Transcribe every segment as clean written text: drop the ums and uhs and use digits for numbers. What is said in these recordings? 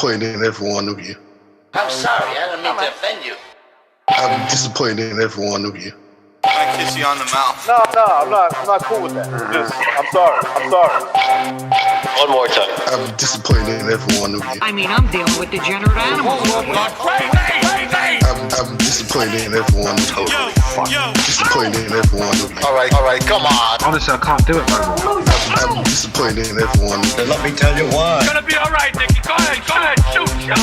disappointed in every one of you. I'm sorry, I don't mean to offend you. I'm disappointed in every one of you. I kiss you on the mouth. No, I'm not cool with that. I'm sorry. One more time. I'm disappointed in every one of you. I mean, I'm dealing with degenerate animals. I'm disappointed in every one of you. Disappointed in every one of you. All right, come on. Honestly, I can't do it, man. I'm disappointed in every one of you. Let me tell you why. It's gonna be all right, Nicky. Go ahead, shoot. You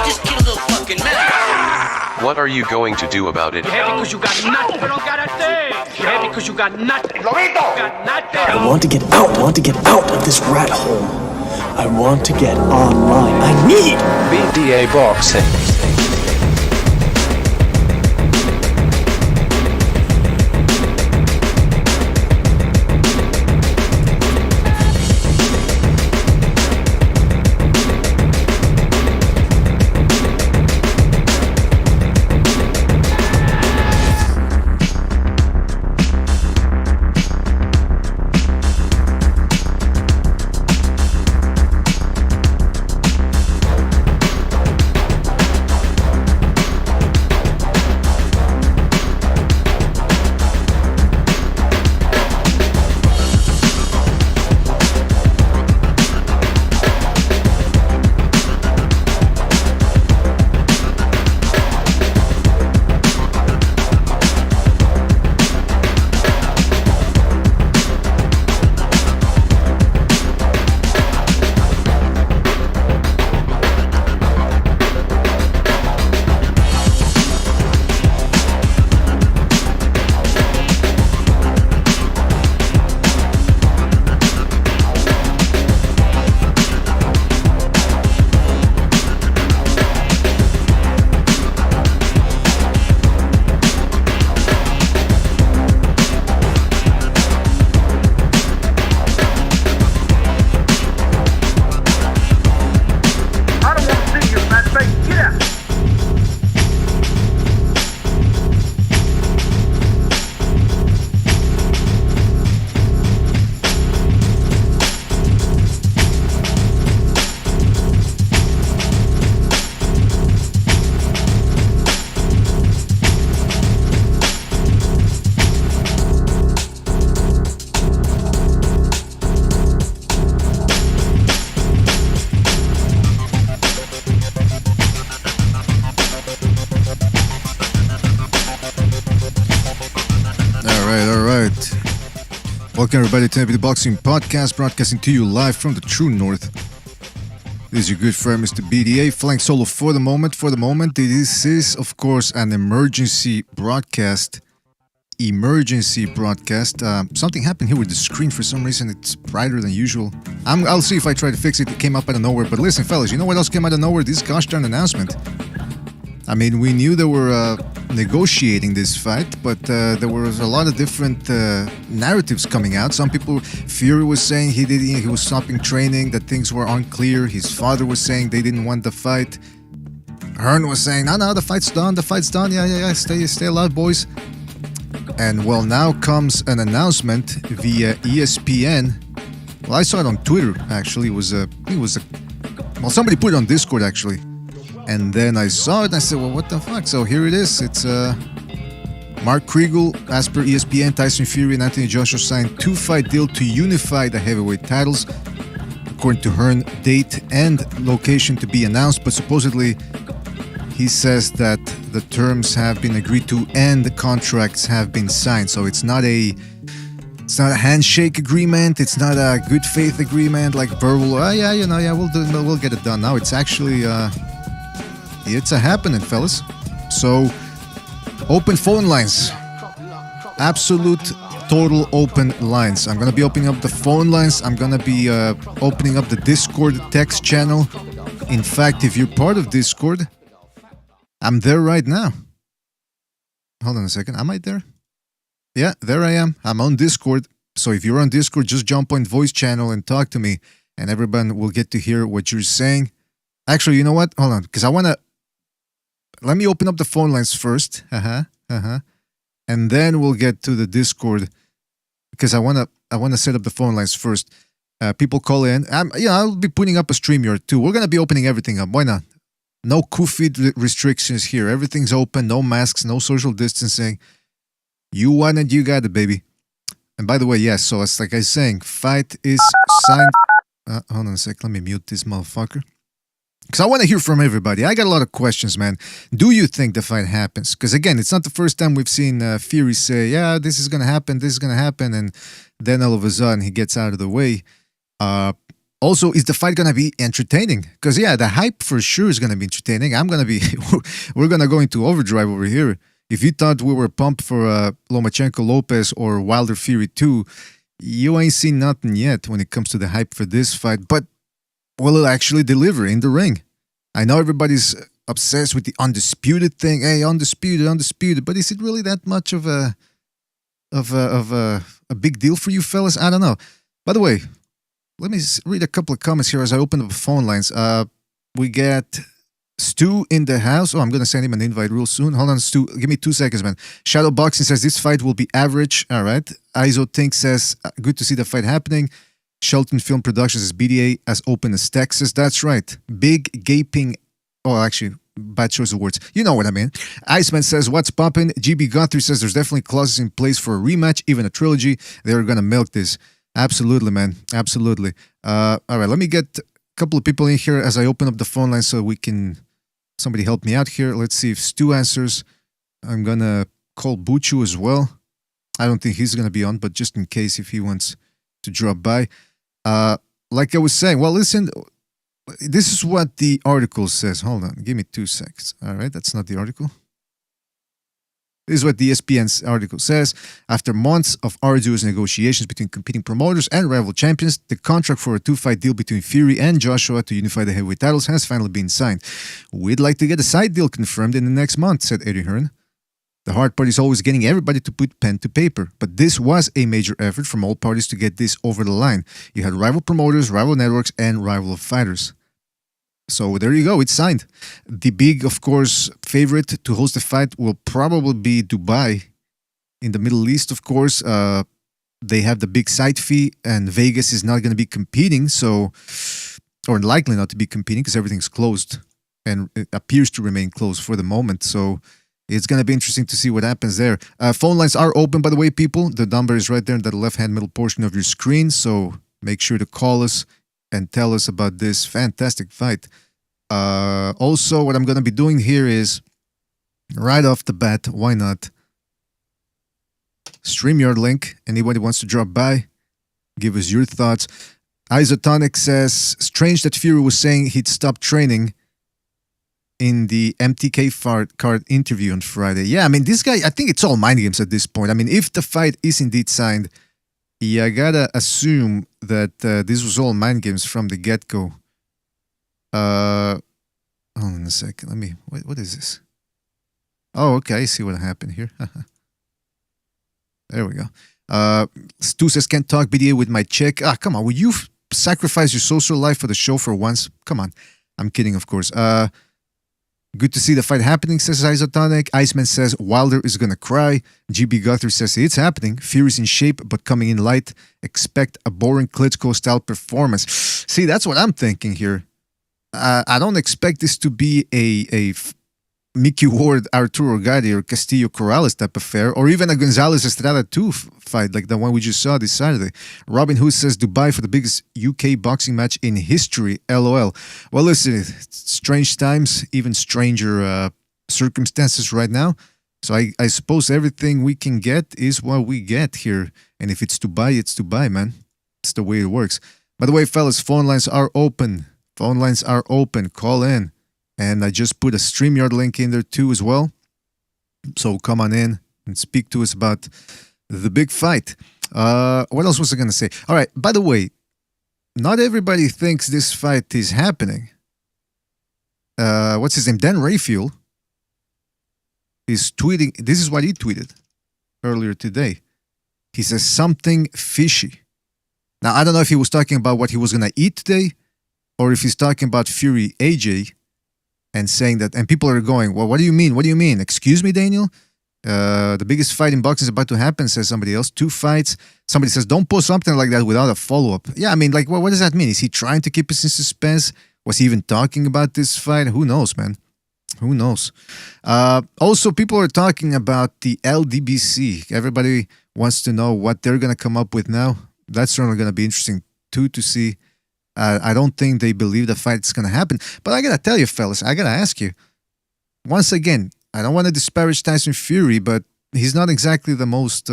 just killed a little fucking man. What are you going to do about it? You're happy because you got nothing. You don't got a thing. You're happy because you got nothing. Lobito! You got nothing. I want to get out. I want to get out of this rat hole. I want to get online. I need BDA boxing. Welcome everybody to the Boxing Podcast, broadcasting to you live from the true north. This is your good friend Mr. BDA, flying solo for the moment. This is of course an emergency broadcast. Something happened here with the screen for some reason. It's brighter than usual. I'll see if I try to fix it. It came up out of nowhere. But listen, fellas, you know what else came out of nowhere? This gosh darn announcement. I mean, we knew they were negotiating this fight, but there was a lot of different narratives coming out. Some people, Fury was saying he was stopping training, that things were unclear. His father was saying they didn't want the fight. Hearn was saying, no, the fight's done. Yeah, stay alive, boys. And well, now comes an announcement via ESPN. Well, I saw it on Twitter, actually. Well, somebody put it on Discord, actually. And then I saw it and I said, well, what the fuck? So here it is. It's Mark Kriegel, as per ESPN, Tyson Fury and Anthony Joshua signed 2-fight deal to unify the heavyweight titles. According to Hearn, date and location to be announced, but supposedly he says that the terms have been agreed to and the contracts have been signed. So it's not a handshake agreement. It's not a good faith agreement like verbal. We'll get it done. Now it's actually it's a happening, fellas. So open phone lines, absolute total open lines. I'm gonna be opening up the phone lines. I'm gonna be opening up the Discord text channel. In fact, if you're part of Discord, I'm there right now. Hold on a second. Am I there? Yeah, there I am. I'm on Discord. So if you're on Discord, just jump on voice channel and talk to me, and everyone will get to hear what you're saying. Actually, you know what? Hold on, because let me open up the phone lines first. And then we'll get to the Discord, because I wanna set up the phone lines first. People call in. I'll be putting up a StreamYard too. We're gonna be opening everything up. Why not? No COVID restrictions here. Everything's open. No masks. No social distancing. You want it, you got it, baby. And by the way, yes. So it's like I was saying, fight is signed. Hold on a sec. Let me mute this motherfucker. Because I want to hear from everybody. I got a lot of questions, man. Do you think the fight happens? Because again, it's not the first time we've seen Fury say, yeah, this is going to happen, this is going to happen. And then all of a sudden he gets out of the way. Also, is the fight going to be entertaining? Because, yeah, the hype for sure is going to be entertaining. We're going to go into overdrive over here. If you thought we were pumped for Lomachenko Lopez or Wilder Fury 2, you ain't seen nothing yet when it comes to the hype for this fight. But will it actually deliver in the ring? I know everybody's obsessed with the undisputed thing. Hey, undisputed. But is it really that much of a big deal for you fellas? I don't know. By the way, let me read a couple of comments here as I open up the phone lines. We get Stu in the house. Oh, I'm going to send him an invite real soon. Hold on, Stu. Give me 2 seconds, man. Shadow Boxing says this fight will be average. All right. Iso Tink says, good to see the fight happening. Shelton Film Productions is BDA as open as Texas. That's right. Big gaping. Oh, actually, bad choice of words. You know what I mean. Iceman says, what's poppin'? GB Guthrie says there's definitely clauses in place for a rematch, even a trilogy. They're going to milk this. Absolutely, man. Absolutely. All right, let me get a couple of people in here as I open up the phone line so we can... Somebody help me out here. Let's see if Stu answers. I'm going to call Buchu as well. I don't think he's going to be on, but just in case if he wants to drop by. Like I was saying, well, listen, this is what the article says. Hold on, give me 2 seconds. All right, that's not the article. This is what the ESPN's article says. After months of arduous negotiations between competing promoters and rival champions, the contract for a 2-fight deal between Fury and Joshua to unify the heavyweight titles has finally been signed. We'd like to get a side deal confirmed in the next month, said Eddie Hearn. The hard part is always getting everybody to put pen to paper, but this was a major effort from all parties to get this over the line. You had rival promoters, rival networks, and rival fighters. So there you go, it's signed. The big, of course, favorite to host the fight will probably be Dubai. In the Middle East, of course, they have the big site fee, and Vegas is not going to be competing, or likely not to be competing because everything's closed, and it appears to remain closed for the moment. So it's going to be interesting to see what happens there. Phone lines are open, by the way, people. The number is right there in the left-hand middle portion of your screen, so make sure to call us and tell us about this fantastic fight. Also, what I'm going to be doing here is, right off the bat, why not? StreamYard link. Anybody wants to drop by, give us your thoughts. Isotonic says, strange that Fury was saying he'd stop training in the MTK card interview on Friday. Yeah, I mean, this guy, I think it's all mind games at this point. I mean, if the fight is indeed signed, I gotta assume that this was all mind games from the get-go. Hold on a second. Let me... What is this? Oh, okay. I see what happened here. There we go. Stu says, can't talk BDA with my check. Ah, come on. Will you sacrifice your social life for the show for once? Come on. I'm kidding, of course. Good to see the fight happening, says Isotonic. Iceman says Wilder is gonna cry. GB Guthrie says it's happening. Fury's in shape but coming in light. Expect a boring Klitschko-style performance. See, that's what I'm thinking here. I don't expect this to be a Mickey Ward, Arturo Gatti, or Castillo Corrales type affair, or even a Gonzalez Estrada 2 fight like the one we just saw this Saturday. Robin Hood says Dubai for the biggest UK boxing match in history. LOL. Well, listen, strange times, even stranger circumstances right now. So I suppose everything we can get is what we get here. And if it's Dubai, it's Dubai, man. It's the way it works. By the way, fellas, phone lines are open. Phone lines are open. Call in. And I just put a StreamYard link in there too as well. So come on in and speak to us about the big fight. What else was I going to say? All right, by the way, not everybody thinks this fight is happening. What's his name? Dan Rayfield is tweeting. This is what he tweeted earlier today. He says something fishy. Now, I don't know if he was talking about what he was going to eat today or if he's talking about Fury AJ. And saying that, and people are going, well, what do you mean? What do you mean? Excuse me, Daniel? The biggest fight in boxing is about to happen, says somebody else. 2 fights. Somebody says, don't post something like that without a follow-up. Yeah, I mean, like, what does that mean? Is he trying to keep us in suspense? Was he even talking about this fight? Who knows, man? Who knows? Also, people are talking about the LDBC. Everybody wants to know what they're going to come up with now. That's certainly going to be interesting, too, to see. I don't think they believe the fight's going to happen. But I got to tell you, fellas, I got to ask you. Once again, I don't want to disparage Tyson Fury, but he's not exactly the most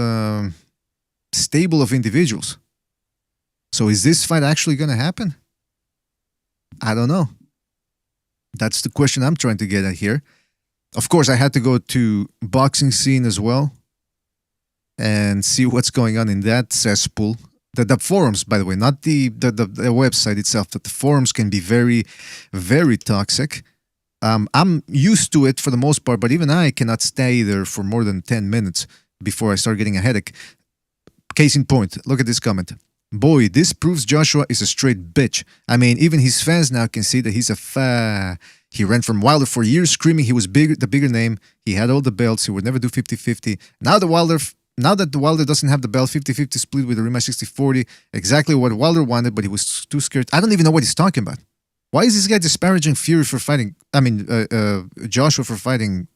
stable of individuals. So is this fight actually going to happen? I don't know. That's the question I'm trying to get at here. Of course, I had to go to boxing scene as well and see what's going on in that cesspool. The forums, by the way, not the website itself, but the forums can be very, very toxic. I'm used to it for the most part, but even I cannot stay there for more than 10 minutes before I start getting a headache. Case in point, look at this comment. Boy, this proves Joshua is a straight bitch. I mean, even his fans now can see that he's a He ran from Wilder for years screaming he was the bigger name. He had all the belts. He would never do 50-50. Now that the Wilder doesn't have the belt, 50-50 split with the rematch 60-40. Exactly what Wilder wanted, but he was too scared. I don't even know what he's talking about. Why is this guy disparaging Fury for fighting? Joshua for fighting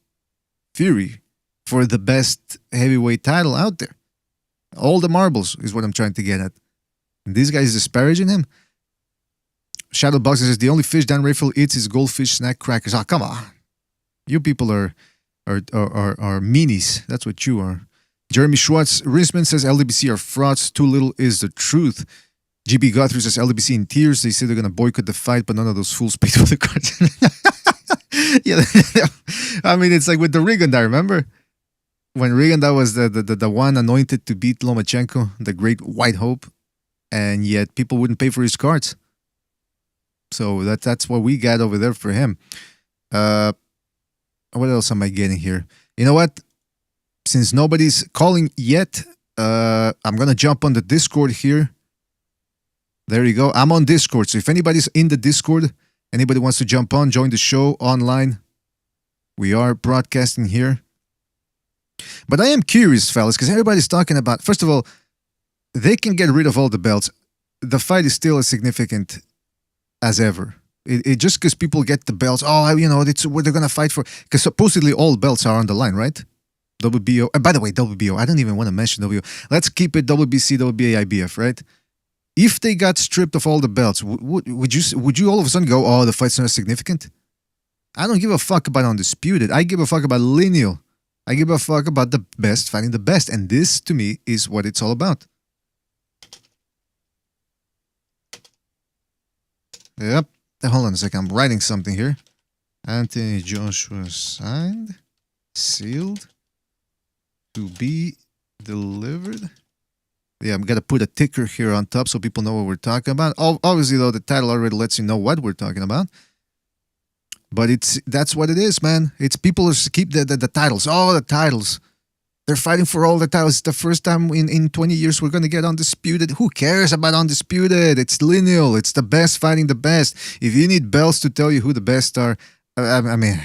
Fury for the best heavyweight title out there. All the marbles is what I'm trying to get at. And this guy is disparaging him. Shadowboxer says the only fish Dan Rayfield eats is goldfish snack crackers. Oh, come on. You people are meanies. That's what you are. Jeremy Schwartz Rinsman says LDBC are frauds. Too little is the truth. GB Guthrie says LDBC in tears. They say they're going to boycott the fight, but none of those fools paid for the cards. Yeah, I mean, it's like with the Riganda, remember? When Riganda was the one anointed to beat Lomachenko, the great white hope, and yet people wouldn't pay for his cards. So that's what we got over there for him. What else am I getting here? You know what? Since nobody's calling yet, I'm going to jump on the Discord here. There you go. I'm on Discord. So if anybody's in the Discord, anybody wants to jump on, join the show online. We are broadcasting here. But I am curious, fellas, because everybody's talking about, first of all, they can get rid of all the belts. The fight is still as significant as ever. It just because people get the belts, it's what they're going to fight for. Because supposedly all belts are on the line, right? WBO. By the way, WBO. I don't even want to mention WBO. Let's keep it WBC, WBA, IBF, right? If they got stripped of all the belts, would you all of a sudden go, oh, the fight's not significant? I don't give a fuck about undisputed. I give a fuck about lineal. I give a fuck about the best fighting the best. And this, to me, is what it's all about. Yep. Hold on a second. I'm writing something here. Anthony Joshua signed, sealed, to be delivered. Yeah, I'm going to put a ticker here on top so people know what we're talking about. Obviously, though, the title already lets you know what we're talking about. But that's what it is, man. It's people who keep the titles. Oh, the titles. They're fighting for all the titles. It's the first time in 20 years we're going to get undisputed. Who cares about undisputed? It's lineal. It's the best fighting the best. If you need belts to tell you who the best are, I mean,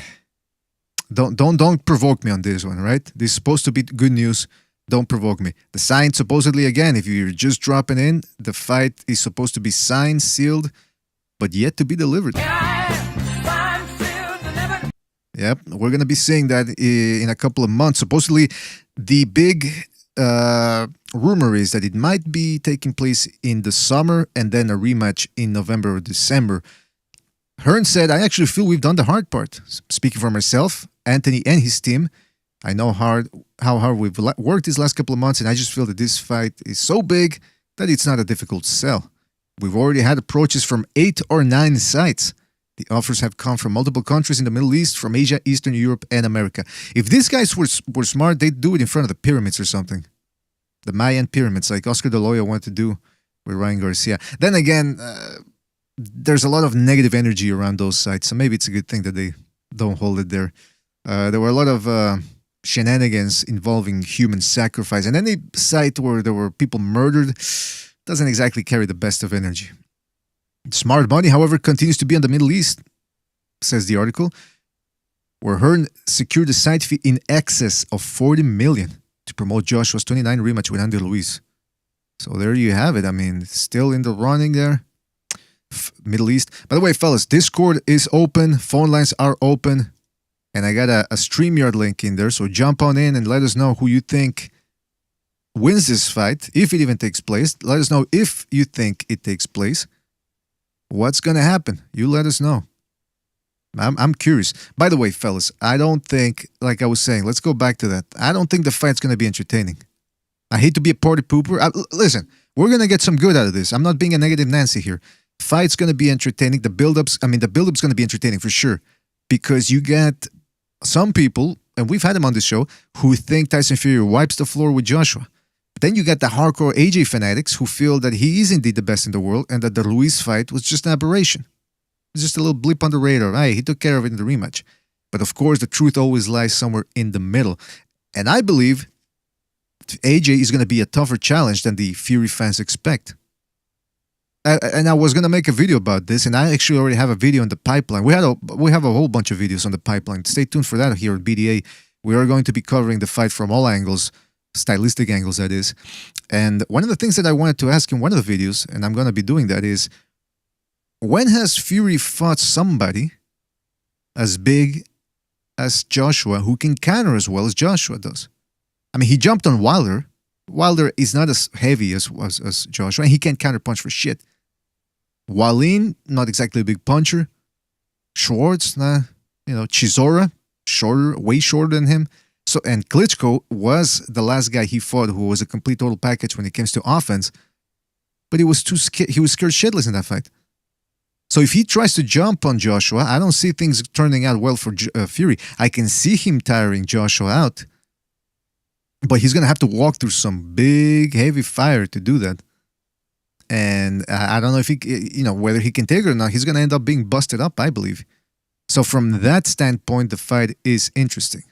don't provoke me on this one, right? This is supposed to be good news. Don't provoke me. The sign, supposedly, again, if you're just dropping in, the fight is supposed to be signed, sealed, but yet to be delivered. Yep, we're going to be seeing that in a couple of months. Supposedly, the big rumor is that it might be taking place in the summer and then a rematch in November or December. Hearn said, I actually feel we've done the hard part. Speaking for myself, Anthony and his team, I know how hard we've worked these last couple of months, and I just feel that this fight is so big that it's not a difficult sell. We've already had approaches from 8 or 9 sites. The offers have come from multiple countries in the Middle East, from Asia, Eastern Europe, and America. If these guys were smart, they'd do it in front of the pyramids or something. The Mayan pyramids, like Oscar De La Hoya wanted to do with Ryan Garcia. Then again, there's a lot of negative energy around those sites, so maybe it's a good thing that they don't hold it there. There were a lot of shenanigans involving human sacrifice, and any site where there were people murdered doesn't exactly carry the best of energy. Smart money, however, continues to be in the Middle East, says the article. where Hearn secured a side fee in excess of $40 million to promote Joshua's 29 rematch with Andy Ruiz. So there you have it. I mean, still in the running there. Middle East. By the way, fellas, Discord is open. Phone lines are open. And I got a StreamYard link in there. So jump on in and let us know who you think wins this fight, if it even takes place. Let us know if you think it takes place. What's going to happen? You let us know. I'm curious. By the way, fellas, I don't think, like I was saying, let's go back to that. I don't think the fight's going to be entertaining. I hate to be a party pooper. Listen, we're going to get some good out of this. I'm not being a negative Nancy here. Fight's going to be entertaining. The build-up's going to be entertaining for sure. Because you get some people, and we've had them on this show, who think Tyson Fury wipes the floor with Joshua. Then you get the hardcore AJ fanatics who feel that he is indeed the best in the world and that the Ruiz fight was just an aberration. It's just a little blip on the radar. Hey, he took care of it in the rematch. But of course, the truth always lies somewhere in the middle. And I believe AJ is going to be a tougher challenge than the Fury fans expect. And I was going to make a video about this, and I actually already have a video in the pipeline. We have a whole bunch of videos on the pipeline. Stay tuned for that here at BDA. We are going to be covering the fight from all angles, stylistic angles, that is. And one of the things that I wanted to ask in one of the videos, and I'm going to be doing that, is when has Fury fought somebody as big as Joshua who can counter as well as Joshua does? I mean, he jumped on Wilder. Wilder is not as heavy as Joshua, and he can't counterpunch for shit. Wallin, not exactly a big puncher. Schwartz, Chisora, shorter, way shorter than him. So, and Klitschko was the last guy he fought who was a complete total package when it comes to offense, but he was too scared. He was scared shitless in that fight. So if he tries to jump on Joshua, I don't see things turning out well for Fury. I can see him tiring Joshua out, but he's going to have to walk through some big, heavy fire to do that. And I don't know if he, whether he can take it or not. He's going to end up being busted up, I believe. So from that standpoint, the fight is interesting.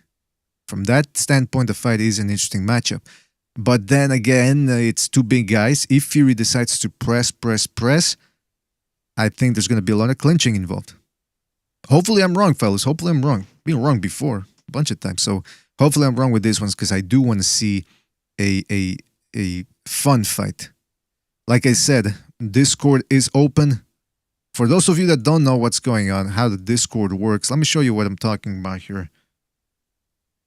From that standpoint, the fight is an interesting matchup. But then again, it's two big guys. If Fury decides to press, I think there's going to be a lot of clinching involved. Hopefully I'm wrong, fellas. Hopefully I'm wrong. Been wrong before a bunch of times. So hopefully I'm wrong with this one because I do want to see a fun fight. Like I said, Discord is open. For those of you that don't know what's going on, how the Discord works, let me show you what I'm talking about here.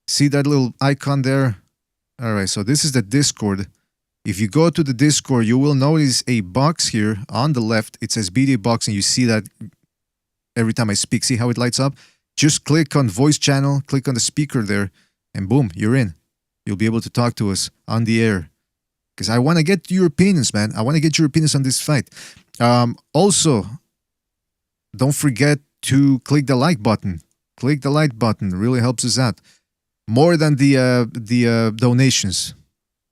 See that little icon there? All right, so this is the Discord. If you go to the Discord, you will notice a box here on the left. It says BDA Boxing. You see that every time I speak. See how it lights up? Just click on voice channel, click on the speaker there, and boom, you're in. You'll be able to talk to us on the air. Because I want to get your opinions, man. I want to get your opinions on this fight. Also, don't forget to click the like button. Click the like button. It really helps us out. More than the donations.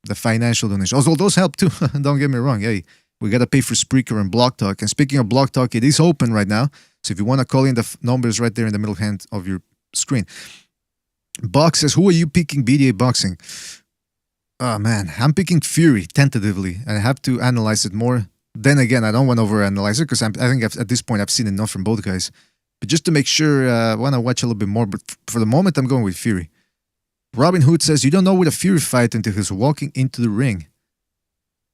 The financial donations. Also, those help too. Don't get me wrong. Hey, we got to pay for Spreaker and Block Talk. And speaking of Block Talk, it is open right now. So if you want to call in, the numbers right there in the middle hand of your screen. Box says, who are you picking BDA Boxing? Oh, man. I'm picking Fury, tentatively. And I have to analyze it more. Then again, I don't want to overanalyze it because I think at this point I've seen enough from both guys. But just to make sure, I want to watch a little bit more. But for the moment, I'm going with Fury. Robin Hood says, you don't know with a Fury fight until he's walking into the ring.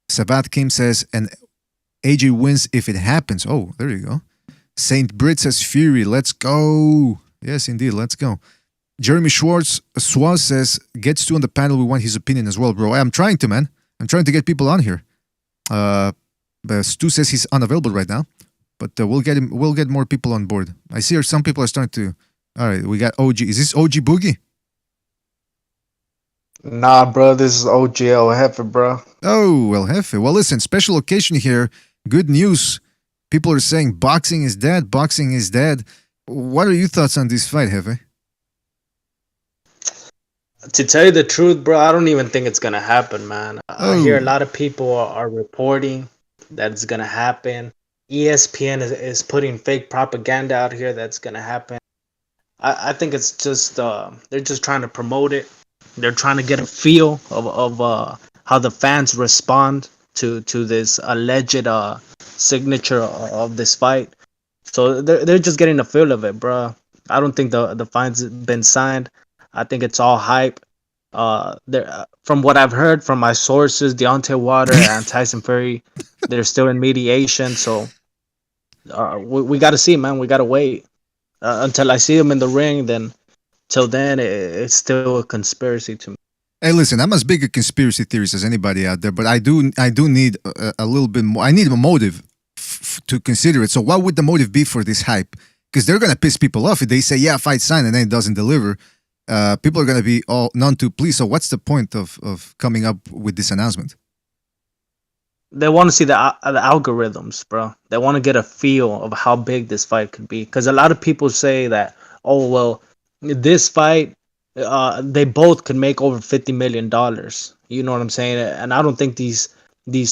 Sabat Kim says, and AJ wins if it happens. Oh, there you go. Saint Brit says, Fury, let's go. Yes, indeed, let's go. Jeremy Swaz says, gets two on the panel. We want his opinion as well, bro. I'm trying to, man. I'm trying to get people on here. Stu says he's unavailable right now, but we'll get him. We'll get more people on board. I see some people are starting to. All right, we got OG. Is this OG Boogie? Nah, bro, this is OG El Jefe, bro. Oh, El Jefe. Well, listen, special occasion here. Good news. People are saying boxing is dead. Boxing is dead. What are your thoughts on this fight, Jefe? To tell you the truth, bro, I don't even think it's going to happen, man. I hear a lot of people are reporting that it's going to happen. ESPN is putting fake propaganda out here that's going to happen. I think it's just, they're just trying to promote it. They're trying to get a feel of how the fans respond to this alleged signature of this fight. So they're just getting a feel of it, bro. I don't think the fight's been signed. I think it's all hype. From what I've heard from my sources, Deontay Wilder and Tyson Fury, they're still in mediation. So we got to see, man. We got to wait until I see them in the ring. Then till then, it's still a conspiracy to me. Hey, listen, I'm as big a conspiracy theorist as anybody out there, but I do need a little bit more. I need a motive to consider it. So what would the motive be for this hype? Because they're going to piss people off if they say, yeah, fight signed, and then it doesn't deliver. People are going to be all none too pleased. So what's the point of coming up with this announcement? They want to see the algorithms, bro. They want to get a feel of how big this fight could be. Because a lot of people say that, oh, well, this fight, they both could make over $50 million. You know what I'm saying? And I don't think these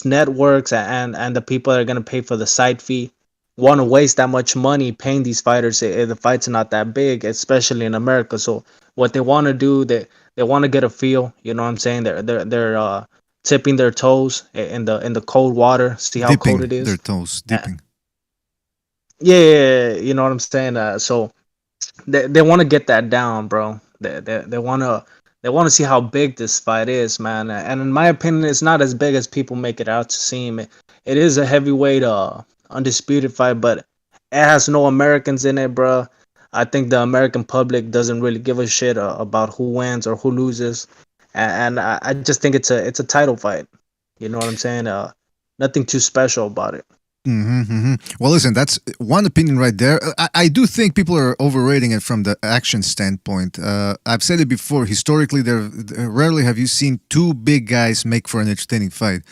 networks and the people that are going to pay for the site fee want to waste that much money paying these fighters if the fight's not that big, especially in America. So what they want to do, they want to get a feel. You know what I'm saying? They're tipping their toes in the cold water, see how Dipping cold it is. their toes, dipping. Yeah, you know what I'm saying. So they want to get that down, bro. They want to see how big this fight is, man. And in my opinion, it's not as big as people make it out to seem. It is a heavyweight, undisputed fight, but it has no Americans in it, bro. I think the American public doesn't really give a shit about who wins or who loses, and I just think it's a title fight. You know what I'm saying? Nothing too special about it. Well, listen, that's one opinion right there. I do think people are overrating it from the action standpoint. I've said it before. Historically, rarely have you seen two big guys make for an entertaining fight.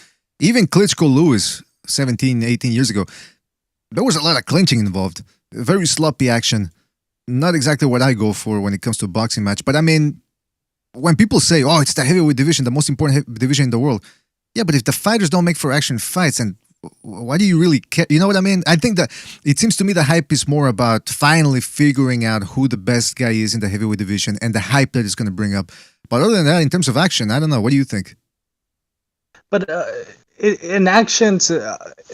Even Klitschko-Lewis, 17, 18 years ago, there was a lot of clinching involved. Very sloppy action. Not exactly what I go for when it comes to a boxing match. But I mean, when people say, oh, it's the heavyweight division, the most important division in the world. Yeah, but if the fighters don't make for action fights, and why do you really care? You know what I mean? I think that it seems to me the hype is more about finally figuring out who the best guy is in the heavyweight division and the hype that it's going to bring up. But other than that, in terms of action, I don't know. What do you think? But in actions,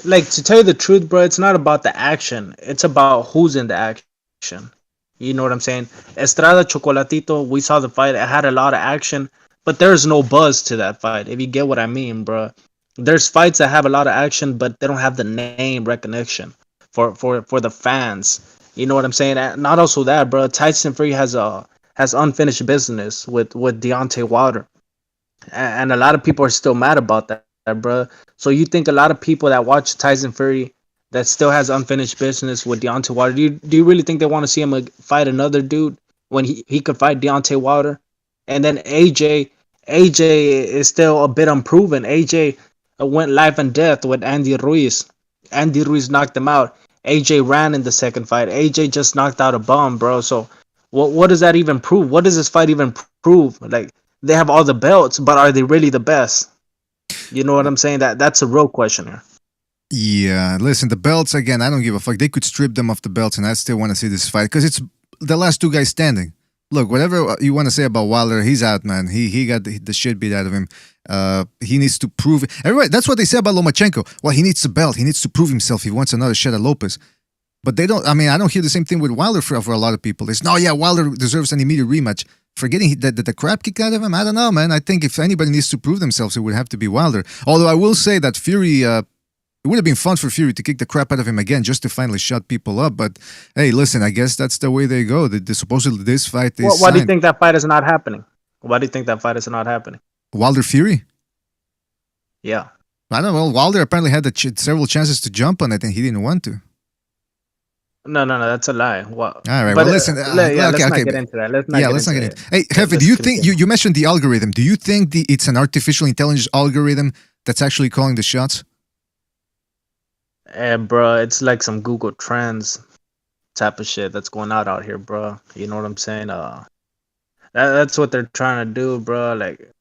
like, to tell you the truth, bro, it's not about the action. It's about who's in the action. You know what I'm saying? Estrada Chocolatito, we saw the fight. It had a lot of action, but there's no buzz to that fight, if you get what I mean, bro. There's fights that have a lot of action, but they don't have the name recognition for the fans. You know what I'm saying? Not also that, bro. Tyson Fury has unfinished business with Deontay Wilder, and a lot of people are still mad about that, bro. So you think a lot of people that watch Tyson Fury that still has unfinished business with Deontay Wilder, do you really think they want to see him fight another dude when he could fight Deontay Wilder? And then AJ is still a bit unproven. AJ went life and death with Andy Ruiz. Andy Ruiz knocked him out. AJ ran in the second fight. AJ just knocked out a bomb, bro. So what does that even prove? What does this fight even prove? Like, they have all the belts, but are they really the best? You know what I'm saying? That's a real question here. Yeah, listen, the belts, again, I don't give a fuck. They could strip them off the belts and I still want to see this fight because it's the last two guys standing. Look, whatever you want to say about Wilder, he's out, man. He got the shit beat out of him. He needs to prove it. Everybody, that's what they say about Lomachenko. Well, he needs the belt. He needs to prove himself. He wants another shot at Lopez. But they don't, I mean, I don't hear the same thing with Wilder for a lot of people. It's, no, yeah, Wilder deserves an immediate rematch. Forgetting that the crap kicked out of him? I don't know, man. I think if anybody needs to prove themselves, it would have to be Wilder. Although I will say that Fury, it would have been fun for Fury to kick the crap out of him again just to finally shut people up. But hey, listen, I guess that's the way they go. Supposedly this fight is why do you think that fight is not happening? Why do you think that fight is not happening? Wilder Fury? Yeah. I don't know. Wilder apparently had several chances to jump on it and he didn't want to. No, that's a lie. What? All right, well, listen. Let's not get into that. Let's not get into it. Hey, Jefe, do you think, you mentioned the algorithm. Do you think it's an artificial intelligence algorithm that's actually calling the shots? Bro, it's like some Google Trends type of shit that's going out here, bro. You know what I'm saying? That's what they're trying to do, bro. Like,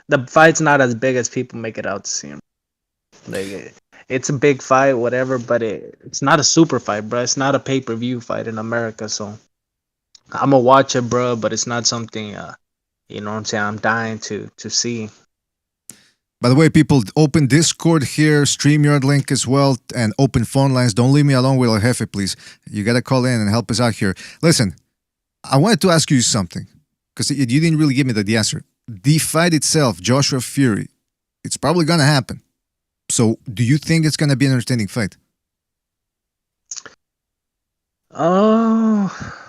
the fight's not as big as people make it out to seem. Like, it's a big fight, whatever, but it's not a super fight, bro. It's not a pay-per-view fight in America, so I'm gonna watch it, bro. But it's not something, you know what I'm saying, I'm dying to see. By the way, people, open Discord here, StreamYard link as well, and open phone lines. Don't leave me alone with El Jefe, please. You got to call in and help us out here. Listen, I wanted to ask you something because you didn't really give me the answer. The fight itself, Joshua Fury, it's probably gonna happen. So, do you think it's gonna be an entertaining fight? Oh,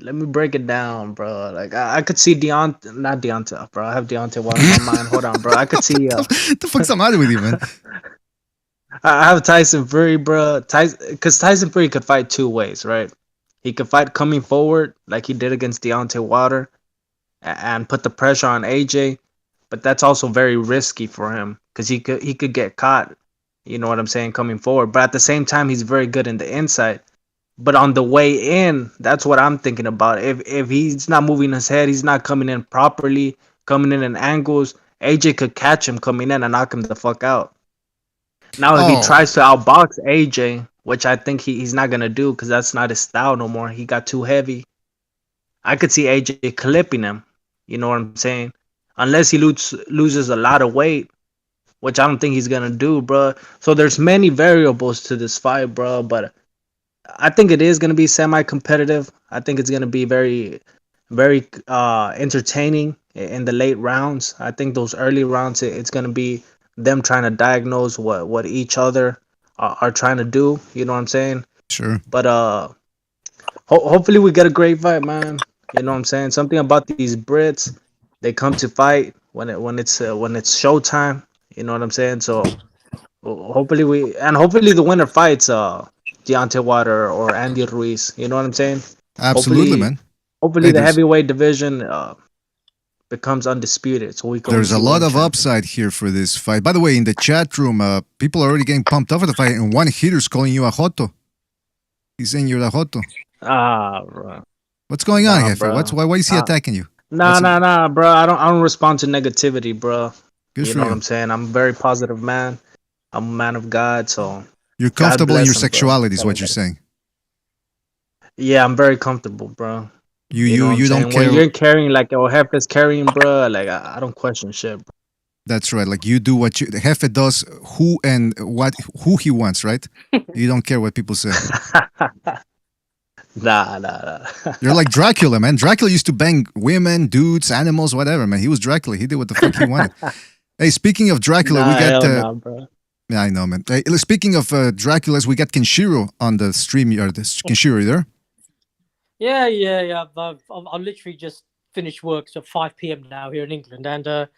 let me break it down, bro. Like I could see not Deontay, bro. I have Deontay Wilder in my mind. Hold on, bro. I could see. The fuck's the matter with you, man? I have Tyson Fury, bro. Because Tyson Fury could fight two ways, right? He could fight coming forward like he did against Deontay Wilder, and put the pressure on AJ, but that's also very risky for him because he could get caught. You know what I'm saying, coming forward. But at the same time, he's very good in the inside. But on the way in, that's what I'm thinking about. If he's not moving his head, he's not coming in properly, coming in angles, AJ could catch him coming in and knock him the fuck out. Now, if he tries to outbox AJ, which I think he's not going to do because that's not his style no more. He got too heavy. I could see AJ clipping him. You know what I'm saying? Unless he loses a lot of weight, which I don't think he's going to do, bro. So there's many variables to this fight, bro. But I think it is going to be semi-competitive. I think it's going to be very, very entertaining in the late rounds. I think those early rounds, it's going to be them trying to diagnose what each other are trying to do. You know what I'm saying? Sure. But hopefully we get a great fight, man. You know what I'm saying? Something about these Brits, they come to fight when it's showtime. You know what I'm saying? So hopefully the winner fights Deontay Wilder or Andy Ruiz. You know what I'm saying? Absolutely, man. Hopefully Hey, the heavyweight division becomes undisputed. So we can. There's a lot of upside here for this fight. By the way, in the chat room, people are already getting pumped up for the fight, and one hitter's calling you a joto. He's saying you're a joto. Bro. What's going on, Jefe? Why is he attacking you? Nah, bro. I don't respond to negativity, bro. Good you for know you. what I'm saying? I'm a very positive man. I'm a man of God, so You're comfortable in your sexuality, is what you're saying. Yeah, I'm very comfortable, bro. You don't care. When you're carrying like your Jefe is carrying, bro. Like I don't question shit, bro. That's right. Like you do what Jefe does, who he wants, right? You don't care what people say. Nah. You're like Dracula, man. Dracula used to bang women, dudes, animals, whatever, man. He was Dracula. He did what the fuck he wanted. Hey, speaking of Dracula, we got. Bro. Yeah, I know, man. Hey, speaking of Draculas, we got Kenshiro on the stream. Kenshiro, you there? Yeah. I've literally just finished work. It's at 5 p.m. now here in England. And I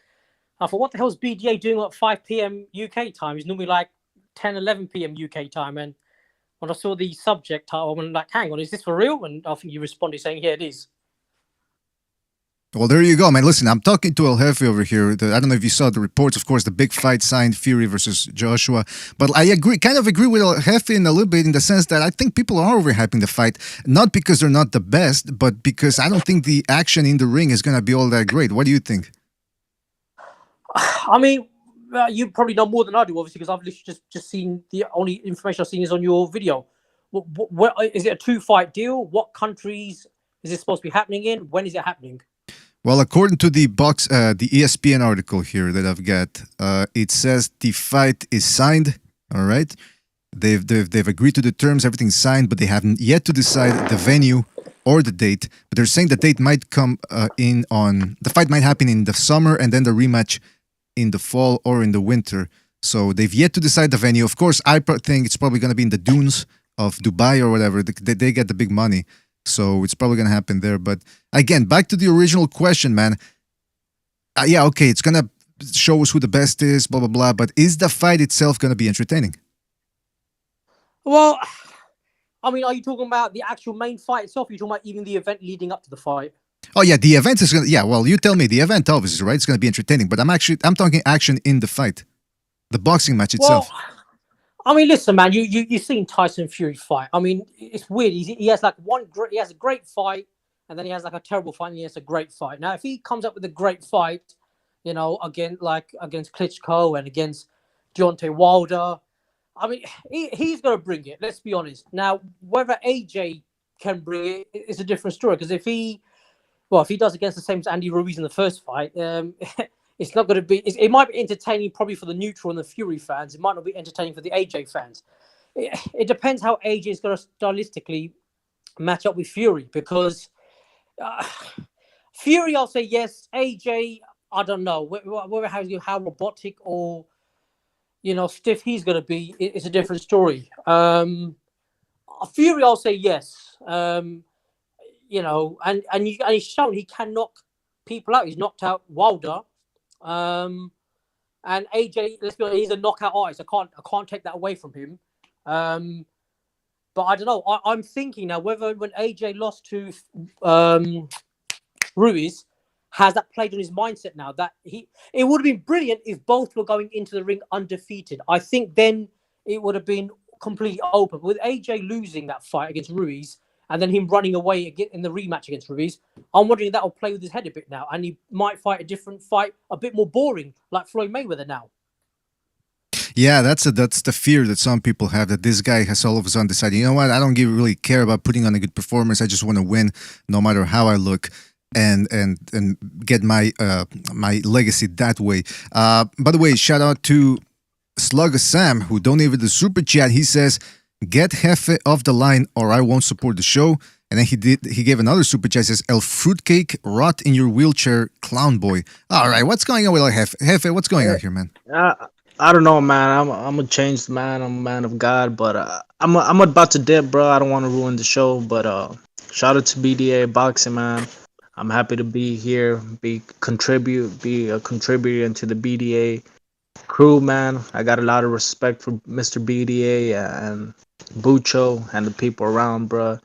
thought, what the hell is BDA doing at 5 p.m. UK time? It's normally like 10, 11 p.m. UK time. And when I saw the subject title, I went like, hang on, is this for real? And I think you responded saying, yeah, it is. Well, there you go, man. Listen, I'm talking to El Jefe over here. I don't know if you saw the reports. Of course, the big fight signed Fury versus Joshua. But I kind of agree with El Jefe in a little bit in the sense that I think people are overhyping the fight. Not because they're not the best, but because I don't think the action in the ring is going to be all that great. What do you think? I mean, you probably know more than I do, obviously, because I've literally just seen the only information I've seen is on your video. What is it a 2-fight deal? What countries is this supposed to be happening in? When is it happening? Well, according to the ESPN article here that I've got, it says the fight is signed. All right, they've agreed to the terms, everything's signed, but they haven't yet to decide the venue or the date. But they're saying the date might come the fight might happen in the summer and then the rematch in the fall or in the winter. So they've yet to decide the venue. Of course, I think it's probably going to be in the dunes of Dubai or whatever. They get the big money. So it's probably going to happen there. But again, back to the original question, man. Yeah, okay, it's going to show us who the best is, blah, blah, blah. But is the fight itself going to be entertaining? Well, I mean, are you talking about the actual main fight itself? Or are you talking about even the event leading up to the fight? Oh, yeah, the event is going to... Yeah, well, you tell me. The event, obviously, right? It's going to be entertaining. But I'm talking action in the fight. The boxing match itself. Well, I mean, listen, man, you've seen Tyson Fury fight. I mean, it's weird. He has like he has a great fight, and then he has like a terrible fight, and he has a great fight. Now, if he comes up with a great fight, you know, against Klitschko and against Deontay Wilder, I mean, he's going to bring it. Let's be honest. Now, whether AJ can bring it is a different story. Because if he does against the same as Andy Ruiz in the first fight, it's not going to be. It might be entertaining probably for the neutral and the Fury fans. It might not be entertaining for the AJ fans. It depends how AJ is going to stylistically match up with Fury because Fury, I'll say yes. AJ, I don't know whether how robotic or stiff he's going to be. It's a different story. Fury, I'll say yes. And he's shown he can knock people out. He's knocked out Wilder. And AJ, let's be honest, he's a knockout artist. I can't take that away from him. But I don't know. I'm thinking now whether when AJ lost to Ruiz, has that played on his mindset now? That it would have been brilliant if both were going into the ring undefeated. I think then it would have been completely open. With AJ losing that fight against Ruiz and then him running away in the rematch against Ruiz, I'm wondering if that will play with his head a bit now, and he might fight a different fight, a bit more boring, like Floyd Mayweather now. Yeah, that's the fear that some people have, that this guy has all of a sudden decided, you know what, I don't really care about putting on a good performance. I just want to win no matter how I look. And get my legacy that way. By the way, shout out to Slugger Sam, who donated the super chat. He says, "Get Jefe off the line, or I won't support the show." And then he gave another super chat. Says, "El fruitcake, rot in your wheelchair, clown boy." All right, what's going on with Jefe? Jefe, what's going on here, man? I don't know, man. I'm a changed man. I'm a man of God, but I'm about to dip, bro. I don't want to ruin the show, but shout out to BDA Boxing, man. I'm happy to be here, be a contributor into the BDA crew, man. I got a lot of respect for Mr. BDA and Bucho and the people around, bro.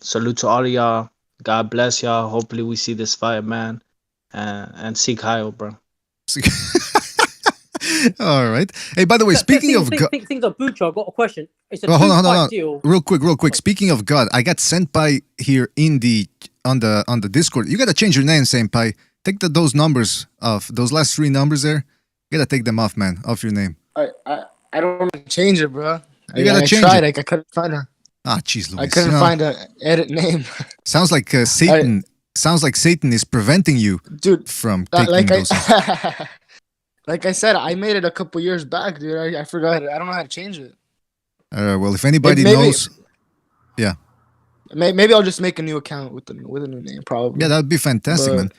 Salute to all of y'all. God bless y'all. Hopefully we see this fight, man. And see Kyle, bro. All right. Hey, by the way, speaking of God, things of Bucho, I've got a question. It's a hold on. deal. Real quick. Speaking of God, I got sent by here on the Discord. You gotta change your name, Senpai. Take those numbers off. Those last 3 numbers there. You gotta take them off, man. Off your name. I don't want to change it, bro. You gotta change tried. it. I couldn't find a. Jeez, Luis. I couldn't find a edit name. Sounds like Satan. Sounds like Satan is preventing you, dude, from taking those. Like I said, I made it a couple years back, dude. I forgot it. I don't know how to change it. Well, if anybody knows, yeah. Maybe I'll just make a new account with a new name, probably. Yeah, that'd be fantastic, man.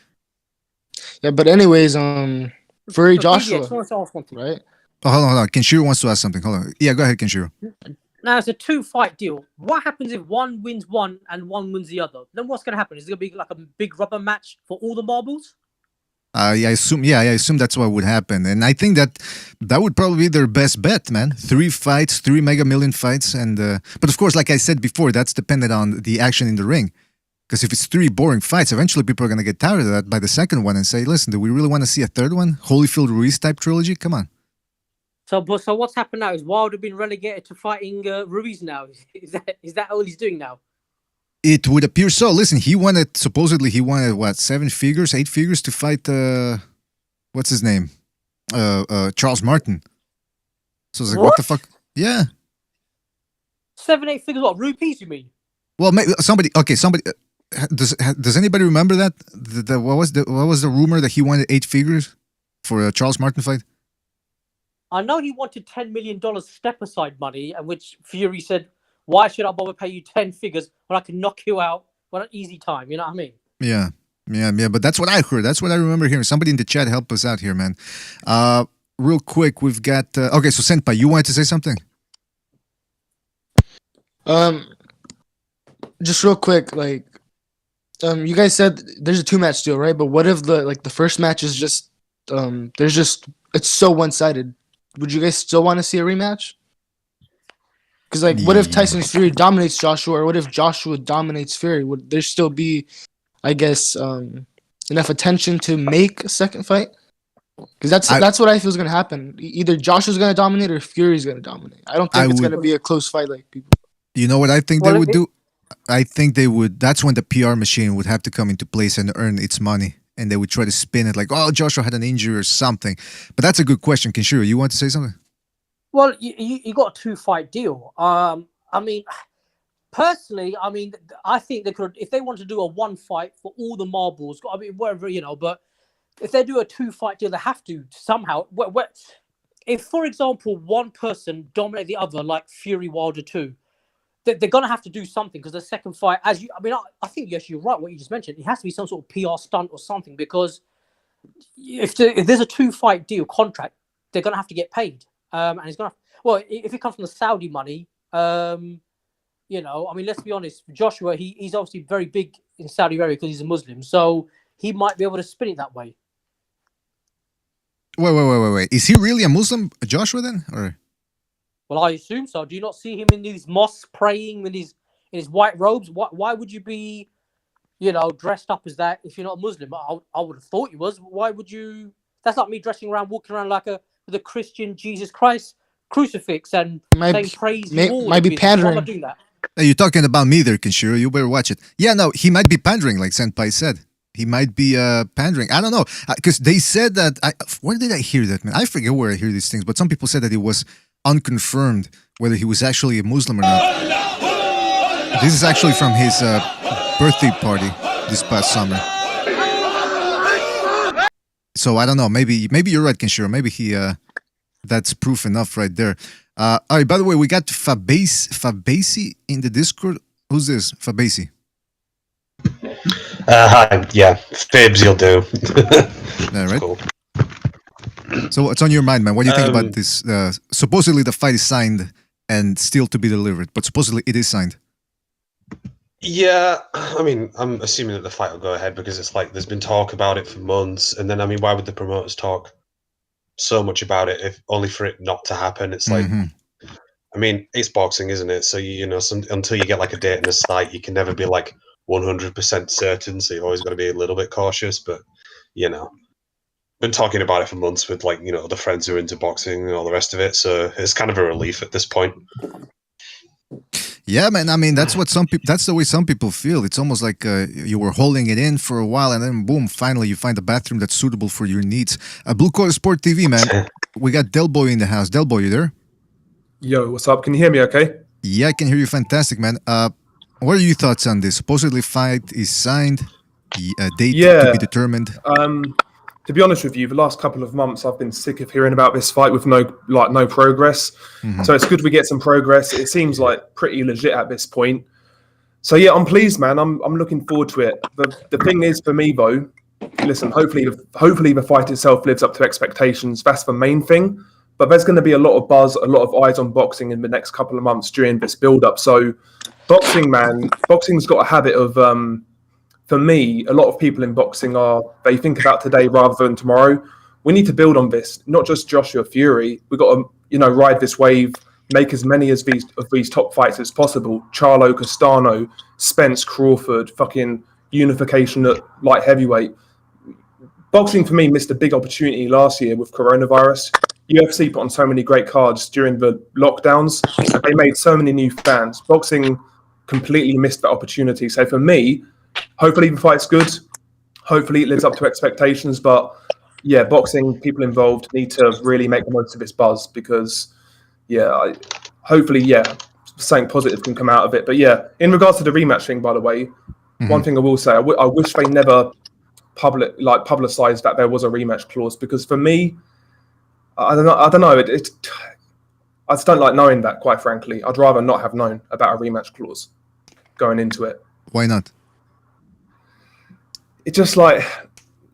Yeah, but anyways, Furry Joshua, right? Oh, hold on. Kenshiro wants to ask something. Hold on. Yeah, go ahead, Kenshiro. Now it's a 2-fight deal. What happens if one wins one and one wins the other? Then what's going to happen? Is it going to be like a big rubber match for all the marbles? I assume that's what would happen, and I think that would probably be their best bet, man. 3 fights, 3 Mega Million fights, and but of course, like I said before, that's dependent on the action in the ring. Because if it's 3 boring fights, eventually people are gonna get tired of that by the second one and say, "Listen, do we really want to see a third one? Holyfield Ruiz type trilogy? Come on." So what's happened now? Is Wilder been relegated to fighting Ruiz now? Is that all he's doing now? It would appear so. Listen, supposedly he wanted what, 7 figures, 8 figures to fight what's his name? Charles Martin. So I was like, what the fuck? Yeah. 7, 8 figures, what, rupees you mean? Well, maybe somebody does anybody remember that? What was the rumor that he wanted 8 figures for a Charles Martin fight? I know he wanted $10 million step aside money, and which Fury said, "Why should I bother pay you 10 figures when I can knock you out on an easy time?" You know what I mean? Yeah. But that's what I heard. That's what I remember hearing. Somebody in the chat help us out here, man. Real quick, we've got okay. So Senpai, you wanted to say something? Just real quick, like, you guys said there's a 2-match deal, right? But what if the first match is just it's so one-sided? Would you guys still want to see a rematch? Because, like, what if Tyson Fury dominates Joshua, or what if Joshua dominates Fury? Would there still be, I guess, enough attention to make a second fight? Because that's what I feel is going to happen. Either Joshua's going to dominate or Fury's going to dominate. I don't think it's going to be a close fight like people. You know what I think they would do? I think they would. That's when the PR machine would have to come into place and earn its money. And they would try to spin it like, oh, Joshua had an injury or something. But that's a good question. Kenshiro, you want to say something? Well, you got a 2-fight deal. I mean, personally, I think they could, if they want to do a 1 fight for all the marbles, I mean, whatever, but if they do a 2-fight deal, they have to somehow. If, for example, one person dominate the other, like Fury Wilder 2, they're going to have to do something because the second fight, I think yes, you're right. What you just mentioned, it has to be some sort of PR stunt or something because if there's a 2-fight deal contract, they're going to have to get paid. And it's going to, well, if it comes from the Saudi money, let's be honest, Joshua, he's obviously very big in Saudi Arabia because he's a Muslim, so he might be able to spin it that way. Wait. Is he really a Muslim, Joshua, then? Or? Well, I assume so. Do you not see him in these mosques praying in his white robes? Why would you be, dressed up as that if you're not a Muslim? I would have thought you was. Why would you? That's like me walking around with a Christian Jesus Christ crucifix and saying praise the Lord. Might be pandering. Why am I doing that? Hey, you're talking about me there, Kenshiro. You better watch it. Yeah, no, he might be pandering, like Senpai said. He might be pandering. I don't know. Because they said that... where did I hear that, man? I forget where I hear these things, but some people said that it was unconfirmed whether he was actually a Muslim or not. This is actually from his birthday party this past summer. So I don't know. Maybe you're right, Kenshiro. Maybe he... that's proof enough right there. All right, by the way, we got Fabasi in the Discord. Who's this? Fabasi. Hi, yeah, Fibs, you'll do. Yeah, right. Cool. So, what's on your mind, man? What do you think about this? Supposedly, the fight is signed and still to be delivered, but supposedly it is signed. Yeah, I mean, I'm assuming that the fight will go ahead because it's like there's been talk about it for months, and then I mean, why would the promoters talk so much about it if only for it not to happen? It's like, I mean, it's boxing, isn't it? So until you get like a date and a site, you can never be like 100% certain, so you've always got to be a little bit cautious. But been talking about it for months with like other friends who are into boxing and all the rest of it, so it's kind of a relief at this point. Yeah, man. I mean, that's what that's the way some people feel. It's almost like you were holding it in for a while, and then boom, finally you find a bathroom that's suitable for your needs. Blue Collar Sport TV, man. We got Del Boy in the house. Del Boy, you there? Yo, what's up? Can you hear me okay? Yeah, I can hear you fantastic, man. What are your thoughts on this? Supposedly fight is signed, a date to be determined. To be honest with you, the last couple of months I've been sick of hearing about this fight with no progress. So it's good we get some progress. It seems like pretty legit at this point. So yeah, I'm pleased, man. I'm looking forward to it. The thing is for me though, listen, hopefully the fight itself lives up to expectations. That's the main thing. But there's going to be a lot of buzz, a lot of eyes on boxing in the next couple of months during this build-up. So boxing's got a habit of, for me, a lot of people in boxing they think about today rather than tomorrow. We need to build on this, not just Joshua Fury. We've got to, ride this wave, make as many of these top fights as possible. Charlo, Castano, Spence, Crawford, fucking unification at light heavyweight. Boxing for me missed a big opportunity last year with coronavirus. UFC put on so many great cards during the lockdowns. They made so many new fans. Boxing completely missed that opportunity. So for me, hopefully the fight's good. Hopefully it lives up to expectations. But yeah, boxing, people involved need to really make the most of this buzz because, hopefully, something positive can come out of it. But yeah, in regards to the rematch thing, by the way, one thing I will say, I wish they never publicized that there was a rematch clause because for me, I don't know. I just don't like knowing that, quite frankly. I'd rather not have known about a rematch clause going into it. Why not? It just I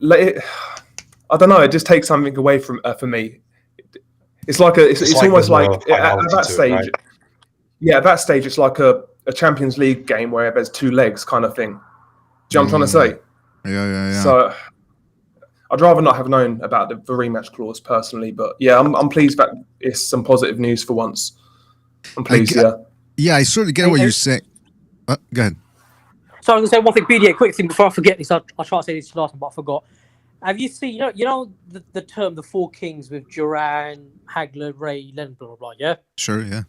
don't know. It just takes something away from for me. It's like it's almost like at that stage. Right? Yeah, at that stage, it's like a Champions League game where there's two legs kind of thing. Do you know what I'm trying to say? Yeah. So I'd rather not have known about the rematch clause personally, but yeah, I'm pleased that it's some positive news for once. I'm pleased, Yeah, I sort of get what you're saying. Go ahead. So I'm going to say one thing, BDA, quick thing before I forget this. I'll try to say this last one, but I forgot. Have you seen, you know the term, the Four Kings with Duran, Hagler, Ray, Lennon, blah, blah, blah, yeah? Sure, yeah.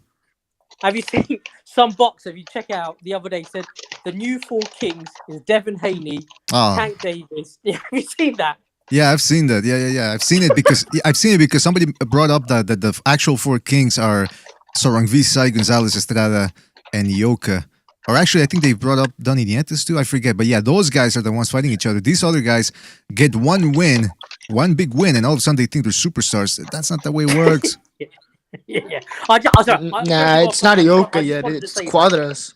Have you seen some boxer, if you check out the other day, said the new Four Kings is Devin Haney, Tank Davis. Have you seen that? Yeah, I've seen that. Yeah. I've seen it because somebody brought up that the actual Four Kings are Sorangvisai, Gonzalez Estrada, and Ioka. Or actually, I think they brought up Donny Nietes too. I forget. But yeah, those guys are the ones fighting each other. These other guys get one win, one big win, and all of a sudden they think they're superstars. That's not the way it works. Yeah. Nah, it's not Ioka yet. It's Quadras.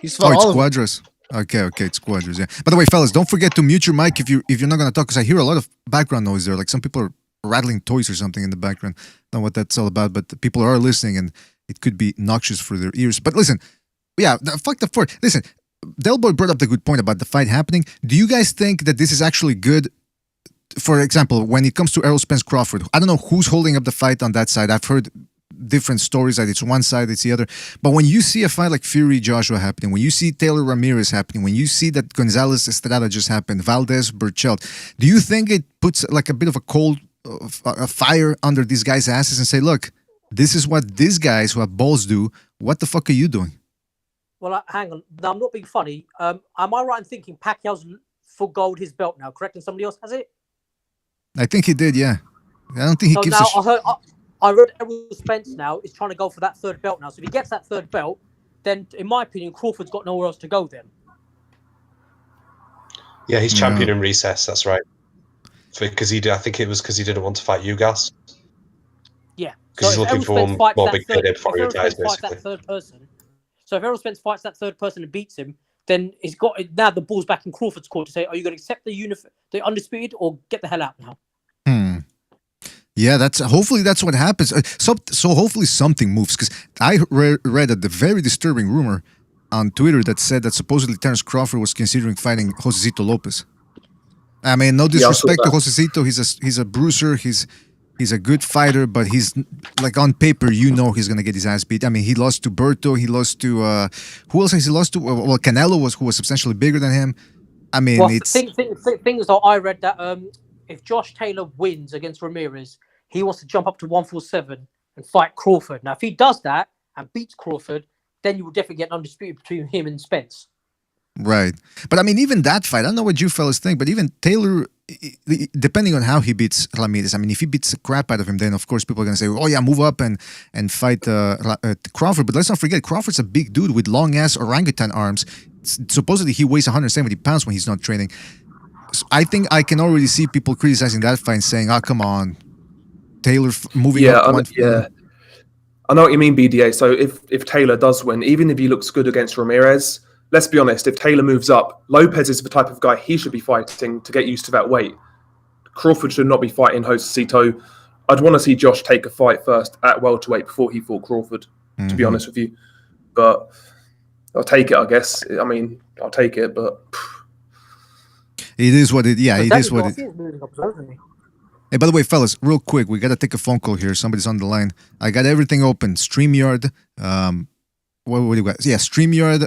He's fought it's all of them. Quadras. Okay, it's Quadras. Yeah. By the way, fellas, don't forget to mute your mic if you're not gonna talk, because I hear a lot of background noise there. Like some people are rattling toys or something in the background. Don't know what that's all about, but the people are listening, and it could be noxious for their ears. But listen, fuck the fort. Listen, Del Boy brought up the good point about the fight happening. Do you guys think that this is actually good? For example, when it comes to Errol Spence Crawford, I don't know who's holding up the fight on that side. I've heard different stories that it's one side, it's the other. But when you see a fight like Fury Joshua happening, when you see Taylor Ramirez happening, when you see that Gonzalez Estrada just happened, Valdez Burchelt, do you think it puts like a bit of a cold a fire under these guys' asses and say, look, this is what these guys who have balls do. What the fuck are you doing? Well, hang on. No, I'm not being funny. Am I right in thinking Pacquiao's for gold his belt now, correct? And somebody else has it? I think he did, yeah. I don't think he gives now I read Errol Spence now is trying to go for that third belt now. So if he gets that third belt, then in my opinion, Crawford's got nowhere else to go then. Yeah, he's champion in recess, that's right. Because I think it was because he didn't want to fight Ugas. Yeah. Because he's looking for one more big payday before he retires, basically. That third person. So if Errol Spence fights that third person and beats him, then he's got now the ball's back in Crawford's court to say, are you going to accept the undisputed or get the hell out now? Yeah, hopefully that's what happens. So hopefully something moves, because I read a very disturbing rumor on Twitter that said that supposedly Terence Crawford was considering fighting Josecito Lopez. I mean, no disrespect to Josecito, he's a bruiser, he's a good fighter, but he's like on paper, he's gonna get his ass beat. I mean, he lost to Berto, he lost to who else has he lost to? Well, Canelo who was substantially bigger than him. I mean, it's things though. I read that if Josh Taylor wins against Ramirez, he wants to jump up to 147 and fight Crawford. Now, if he does that and beats Crawford, then you will definitely get an undisputed between him and Spence. Right. But I mean, even that fight, I don't know what you fellas think, but even Taylor, depending on how he beats Ramirez, I mean, if he beats the crap out of him, then of course people are going to say, oh yeah, move up and fight Crawford. But let's not forget, Crawford's a big dude with long-ass orangutan arms. Supposedly he weighs 170 pounds when he's not training. So I think I can already see people criticizing that fight and saying, oh, come on, Taylor moving up. I know what you mean, BDA. So if Taylor does win, even if he looks good against Ramirez, let's be honest, if Taylor moves up, Lopez is the type of guy he should be fighting to get used to that weight. Crawford should not be fighting Josecito. I'd want to see Josh take a fight first at welterweight before he fought Crawford, to be honest with you. But I'll take it, I guess. I mean, I'll take it, but... It is what it... Yeah, it is what it... Hey, by the way, fellas, real quick, we got to take a phone call here. Somebody's on the line. I got everything open. StreamYard. What do you got? Yeah, StreamYard,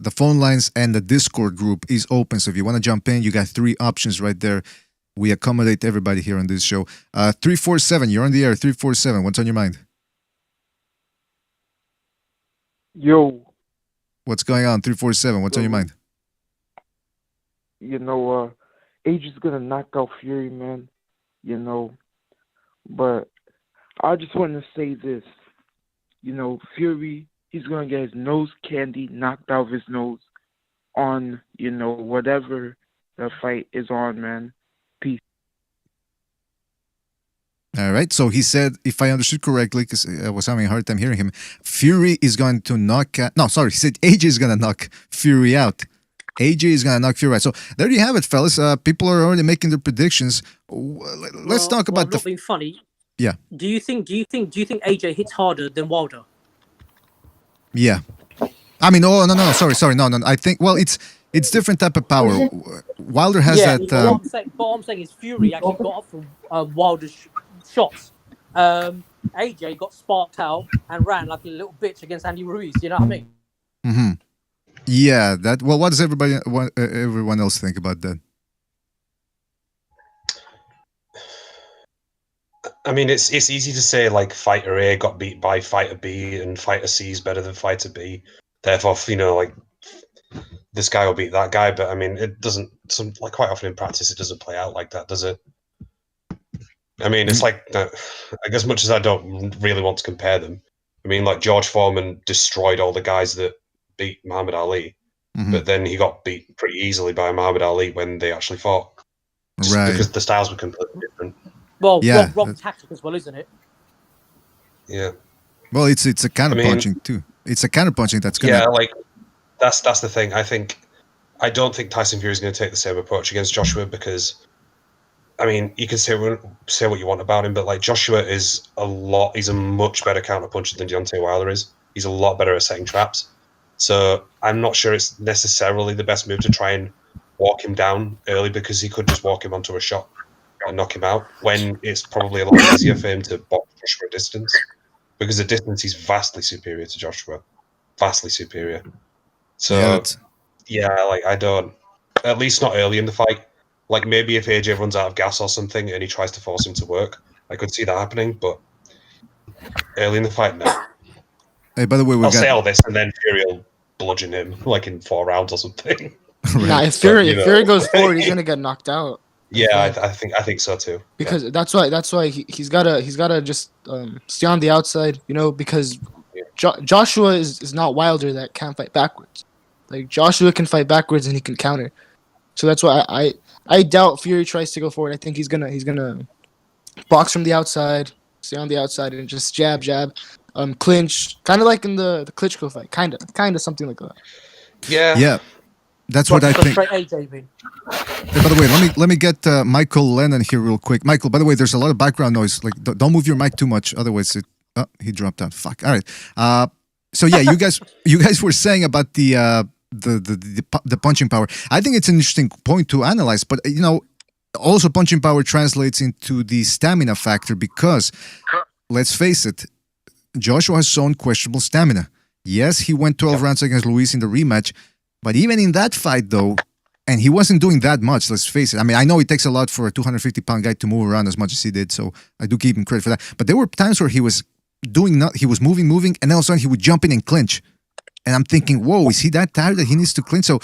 the phone lines, and the Discord group is open. So if you want to jump in, you got 3 options right there. We accommodate everybody here on this show. 347, you're on the air. 347, what's on your mind? Yo. What's going on? 347, what's on your mind? You know, Age is going to knock out Fury, man. You know, but I just want to say this. You know, Fury, he's going to get his nose candy knocked out of his nose on, you know, whatever the fight is on, man. Peace. All right. So he said, if I understood correctly, because I was having a hard time hearing him, Fury is going to knock... he said AJ is going to knock Fury out. AJ is going to knock Fury out. So there you have it, fellas. People are already making their predictions. Let's talk about not being funny. Yeah. Do you think AJ hits harder than Wilder? Yeah. I mean, no. Sorry. No. I think, well, it's different type of power. Wilder has that... what I'm saying is Fury actually got up from Wilder's shots. AJ got sparked out and ran like a little bitch against Andy Ruiz. You know what I mean? Mm-hmm. Yeah. What does everyone else think about that? I mean, it's easy to say like fighter A got beat by fighter B and fighter C is better than fighter B. Therefore, like this guy will beat that guy. But I mean, it doesn't. Quite often in practice, it doesn't play out like that, does it? I mean, it's like as much as I don't really want to compare them. I mean, like George Foreman destroyed all the guys that beat Muhammad Ali, but then he got beat pretty easily by Muhammad Ali when they actually fought, right? Because the styles were completely different. Well, wrong tactic as well, isn't it? Yeah. Well, it's a counter punching too. It's a counter punching that's gonna. Yeah, like that's the thing. I don't think Tyson Fury is going to take the same approach against Joshua because, I mean, you can say what you want about him, but like Joshua is he's a much better counter puncher than Deontay Wilder is. He's a lot better at setting traps. So I'm not sure it's necessarily the best move to try and walk him down early because he could just walk him onto a shot and knock him out when it's probably a lot easier for him to box Joshua at distance because at distance he's vastly superior to Joshua. Vastly superior. So, like I don't, at least not early in the fight. Like maybe if AJ runs out of gas or something and he tries to force him to work, I could see that happening. But early in the fight, no. Hey, by the way, I'll say all this and then Fury will bludgeon him like in 4 rounds or something. Nah, if Fury goes forward, he's gonna get knocked out. Yeah, I think so too. Because that's why he's gotta just stay on the outside, because Joshua is not Wilder that can't fight backwards. Like Joshua can fight backwards and he can counter. So that's why I doubt Fury tries to go forward. I think he's gonna box from the outside, stay on the outside, and just jab, clinch, kind of like in the Klitschko fight, kind of something like that. Yeah. That's what I think. Straight AJ, man. Hey, by the way, let me get Michael Lennon here real quick. Michael, by the way, there's a lot of background noise. Like, don't move your mic too much, otherwise he dropped out. Fuck. All right. So yeah, you guys were saying about the punching power. I think it's an interesting point to analyze, but also punching power translates into the stamina factor because let's face it, Joshua has shown questionable stamina. Yes, he went 12 rounds against Luis in the rematch, but even in that fight though, and he wasn't doing that much, let's face it. I mean, I know it takes a lot for a 250-pound guy to move around as much as he did, so I do give him credit for that. But there were times where he was moving, and all of a sudden he would jump in and clinch. And I'm thinking, whoa, is he that tired that he needs to clinch? So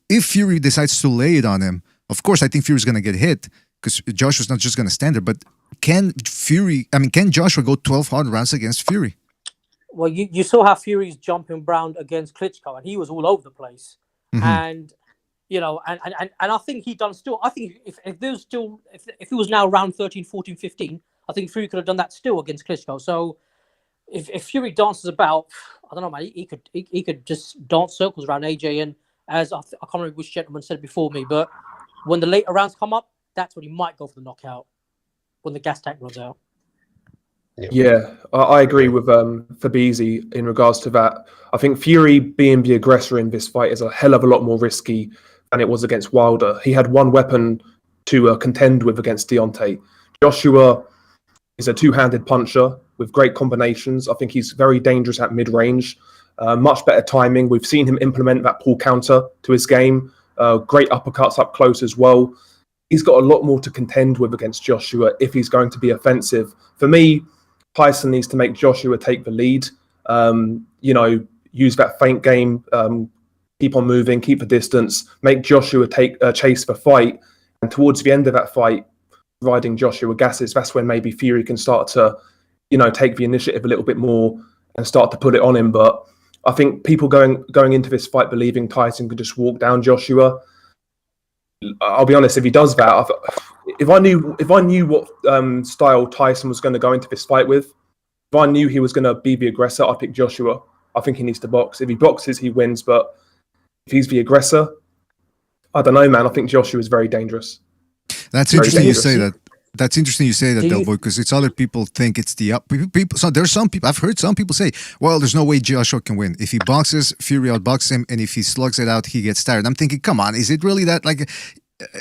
if Fury decides to lay it on him, of course I think Fury's going to get hit because Joshua's not just going to stand there. But can Joshua go 12 hard rounds against Fury? Well, you saw how Fury's jumping around against Klitschko, and he was all over the place. Mm-hmm. And and I think he done still. I think if it was now round 13, 14, 15, I think Fury could have done that still against Klitschko. So if Fury dances about, I don't know, man, he could just dance circles around AJ. And as I can't remember which gentleman said before me, but when the later rounds come up, that's when he might go for the knockout when the gas tank runs out. Yeah, I agree with Fabizi in regards to that. I think Fury being the aggressor in this fight is a hell of a lot more risky than it was against Wilder. He had one weapon to contend with against Deontay. Joshua is a two-handed puncher with great combinations. I think he's very dangerous at mid-range. Much better timing. We've seen him implement that pull counter to his game. Great uppercuts up close as well. He's got a lot more to contend with against Joshua if he's going to be offensive. For me, Tyson needs to make Joshua take the lead. Use that feint game, keep on moving, keep the distance, make Joshua chase the fight. And towards the end of that fight, riding Joshua gases, that's when maybe Fury can start to, take the initiative a little bit more and start to put it on him. But I think people going into this fight believing Tyson could just walk down Joshua. I'll be honest, if he does that, if I knew what style Tyson was going to go into this fight with, if I knew he was going to be the aggressor, I'd pick Joshua. I think he needs to box. If he boxes, he wins. But if he's the aggressor, I don't know, man. I think Joshua is very dangerous. That's interesting you say that. That's interesting you say that, Delboy, because it's other people think it's the people. So there's some people, I've heard some people say, well, there's no way Joshua can win. If he boxes, Fury outboxes him, and if he slugs it out, he gets tired. I'm thinking, come on, is it really that? Like,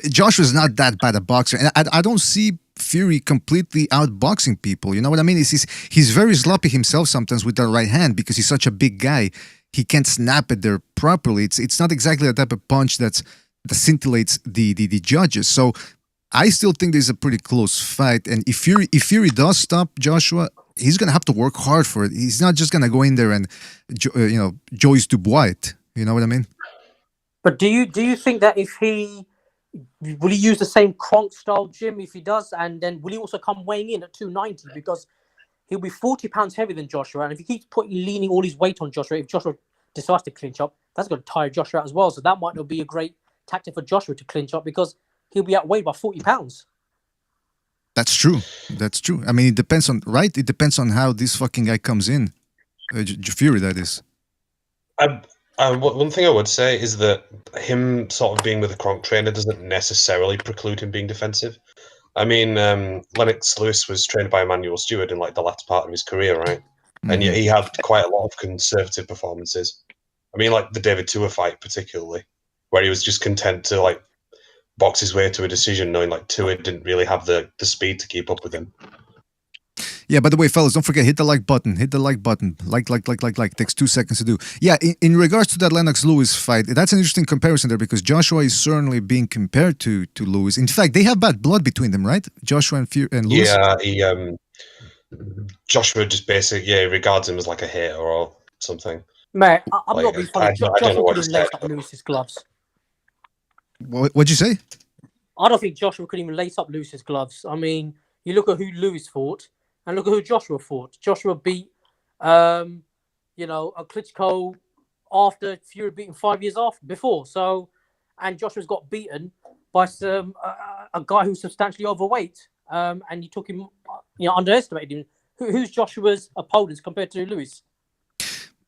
Joshua's not that bad a boxer. And I don't see Fury completely outboxing people. You know what I mean? He's very sloppy himself sometimes with that right hand because he's such a big guy. He can't snap it there properly. It's not exactly the type of punch that scintillates the judges. So I still think there's a pretty close fight. And if Fury does stop Joshua, he's going to have to work hard for it. He's not just going to go in there and, Joyce Dubois it. You know what I mean? But do you think that will he use the same Kronk style gym if he does? And then will he also come weighing in at 290? Because he'll be 40 pounds heavier than Joshua. And if he keeps leaning all his weight on Joshua, if Joshua decides to clinch up, that's going to tire Joshua out as well. So that might not be a great tactic for Joshua to clinch up because he'll be outweighed by 40 pounds. That's true. That's true. I mean, it depends on It depends on how this fucking guy comes in. Fury, that is. One thing I would say is that him sort of being with a Kronk trainer doesn't necessarily preclude him being defensive. I mean, Lennox Lewis was trained by Emmanuel Stewart in like the latter part of his career, right? And yet he had quite a lot of conservative performances. I mean, like the David Tua fight, particularly, where he was just content to like box his way to a decision, knowing like Tua didn't really have the speed to keep up with him. Yeah, by the way, fellas, don't forget, hit the like button. Hit the like button. Like. Takes 2 seconds to do. Yeah, in regards to that Lennox Lewis fight, that's an interesting comparison there because Joshua is certainly being compared to Lewis. In fact, they have bad blood between them, right? Joshua and Lewis? Yeah, Joshua just basically, regards him as like a hater or something. Mate, I'm Like, not being funny. I don't know Joshua what couldn't he lace said, up Lewis's gloves. What'd you say? I don't think Joshua could even lace up Lewis's gloves. I mean, you look at who Lewis fought and look at who Joshua fought. Joshua beat, a Klitschko after Fury beat him 5 years before. So, and Joshua's got beaten by a guy who's substantially overweight. And he took him, underestimated him. Who's Joshua's opponents compared to Lewis?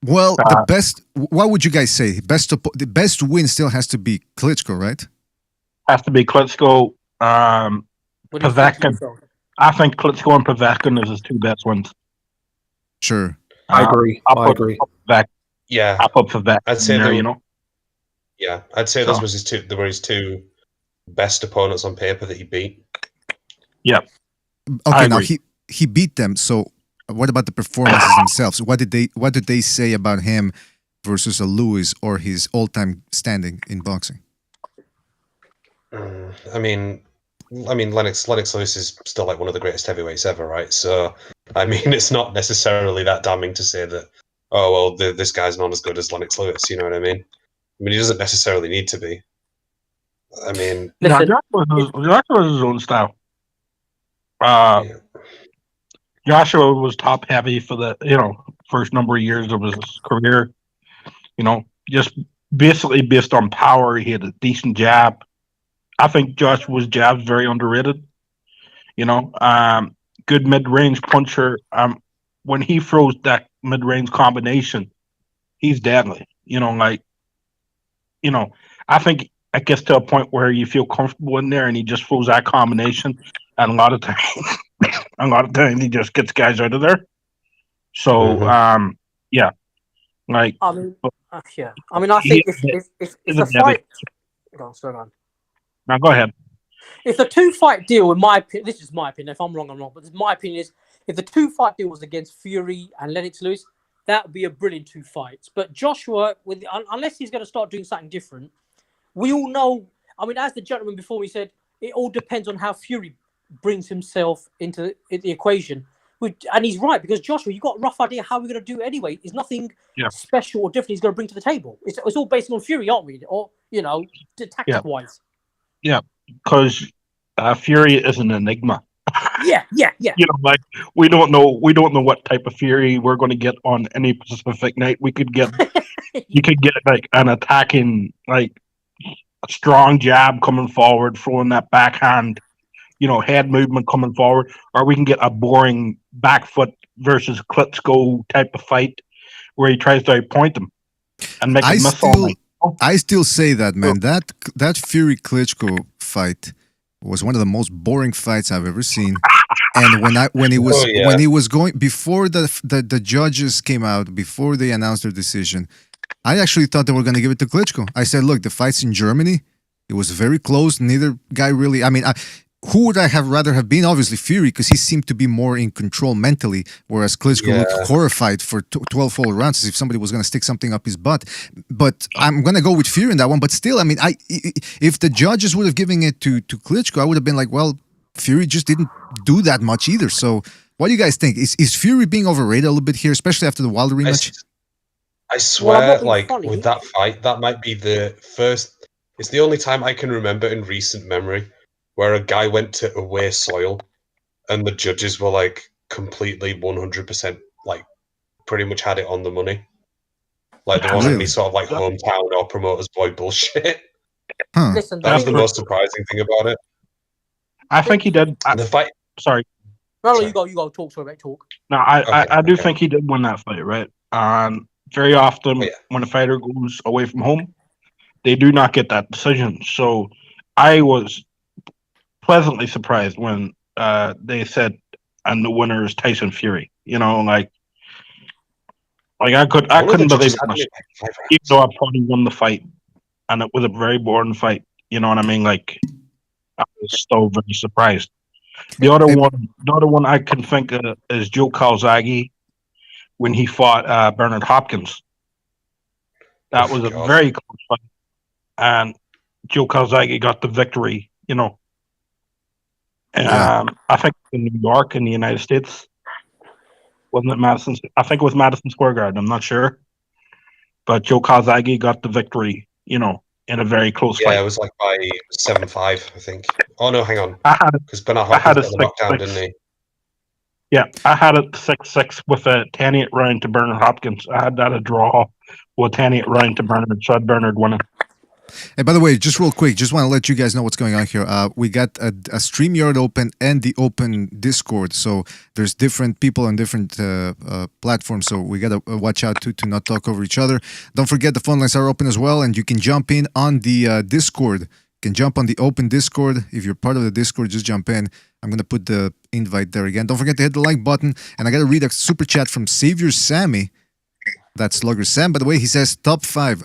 Well, the best. What would you guys say? The best win still has to be Klitschko, right? Has to be Klitschko. Povetkin. I think Klitschko and Povetkin is his two best wins. Sure, I agree. I agree. Yeah, I put Povetkin I'd say there. Yeah, I'd say those were his two best opponents on paper that he beat. Yeah. Okay, now he beat them. So, what about the performances themselves? What did they say about him versus a Lewis or his all-time standing in boxing? I mean, Lennox Lewis is still like one of the greatest heavyweights ever, right? So, I mean, it's not necessarily that damning to say that, this guy's not as good as Lennox Lewis. You know what I mean? I mean, he doesn't necessarily need to be. I mean, Joshua was his own style. Joshua was top heavy for the first number of years of his career. Just basically based on power, he had a decent jab. I think Joshua's jab's very underrated. Good mid-range puncher. When he throws that mid-range combination, he's deadly. I think it gets to a point where you feel comfortable in there, and he just throws that combination, and a lot of times he just gets guys out of there. So, yeah, like. I think if the fight. Go on. Now go ahead. If the 2-fight deal, in my opinion, this is my opinion. If I'm wrong, I'm wrong. But my opinion is, if the 2-fight deal was against Fury and Lennox Lewis, that would be a brilliant 2 fights. But Joshua, unless he's going to start doing something different, we all know. I mean, as the gentleman before me said, it all depends on how Fury brings himself into the equation. And he's right, because Joshua, you've got a rough idea how we're going to do it anyway. There's nothing special or different he's going to bring to the table. It's all based on Fury, aren't we? Or tactic-wise. Yeah, because Fury is an enigma. Yeah. We don't know what type of Fury we're going to get on any specific night. You could get like an attacking, like a strong jab coming forward, throwing that backhand, head movement coming forward, or we can get a boring back foot versus Klitschko type of fight where he tries to outpoint him and make him miss all night. I still say that, man. That Fury Klitschko fight was one of the most boring fights I've ever seen. And when he was going before the judges came out, before they announced their decision, I actually thought they were going to give it to Klitschko. I said, look, the fight's in Germany. It was very close. Neither guy really. I mean, who would I have rather have been? Obviously Fury, because he seemed to be more in control mentally, whereas Klitschko looked horrified for 12 whole rounds as if somebody was going to stick something up his butt. But I'm going to go with Fury in that one. But still, I mean, if the judges would have given it to Klitschko, I would have been like, well, Fury just didn't do that much either. So what do you guys think? Is Fury being overrated a little bit here, especially after the Wilder rematch? I swear, with that fight, that might be the first. It's the only time I can remember in recent memory where a guy went to away soil and the judges were like completely 100% like pretty much had it on the money. Like there wasn't any sort of like hometown or promoter's boy bullshit. Listen, that was the most surprising thing about it. I think he did. The fight. sorry. No, you go. Talk to it. Talk. No, I do think he did win that fight, right? And very often when a fighter goes away from home, they do not get that decision. So I was pleasantly surprised when they said, and the winner is Tyson Fury. You know, like I couldn't believe it myself, even though I probably won the fight, and it was a very boring fight. You know what I mean? Like I was so very surprised. The other one I can think of is Joe Calzaghe when he fought Bernard Hopkins. That was a very close fight, and Joe Calzaghe got the victory. You know, I think in New York, in the United States, wasn't it Madison? I think it was Madison Square Garden. I'm not sure, but Joe Calzaghe got the victory. You know, in a very close fight. Yeah, it was like by 7-5, I think. Oh no, hang on, I because Bernard Hopkins got the knockdown, didn't he? Yeah, I had it 6-6 with a 10-8 round to Bernard Hopkins. I had that a draw with a 10-8 round to Bernard, so I had Bernard winning. Hey, by the way, just real quick, just want to let you guys know what's going on here. We got a StreamYard open and the open Discord, so there's different people on different platforms, so we got to watch out to not talk over each other. Don't forget the phone lines are open as well, and you can jump in on the Discord. You can jump on the open Discord. If you're part of the Discord, just jump in. I'm going to put the invite there again. Don't forget to hit the like button, and I got to read a super chat from Savior Sammy. That's Slugger Sam, by the way. He says, top 5,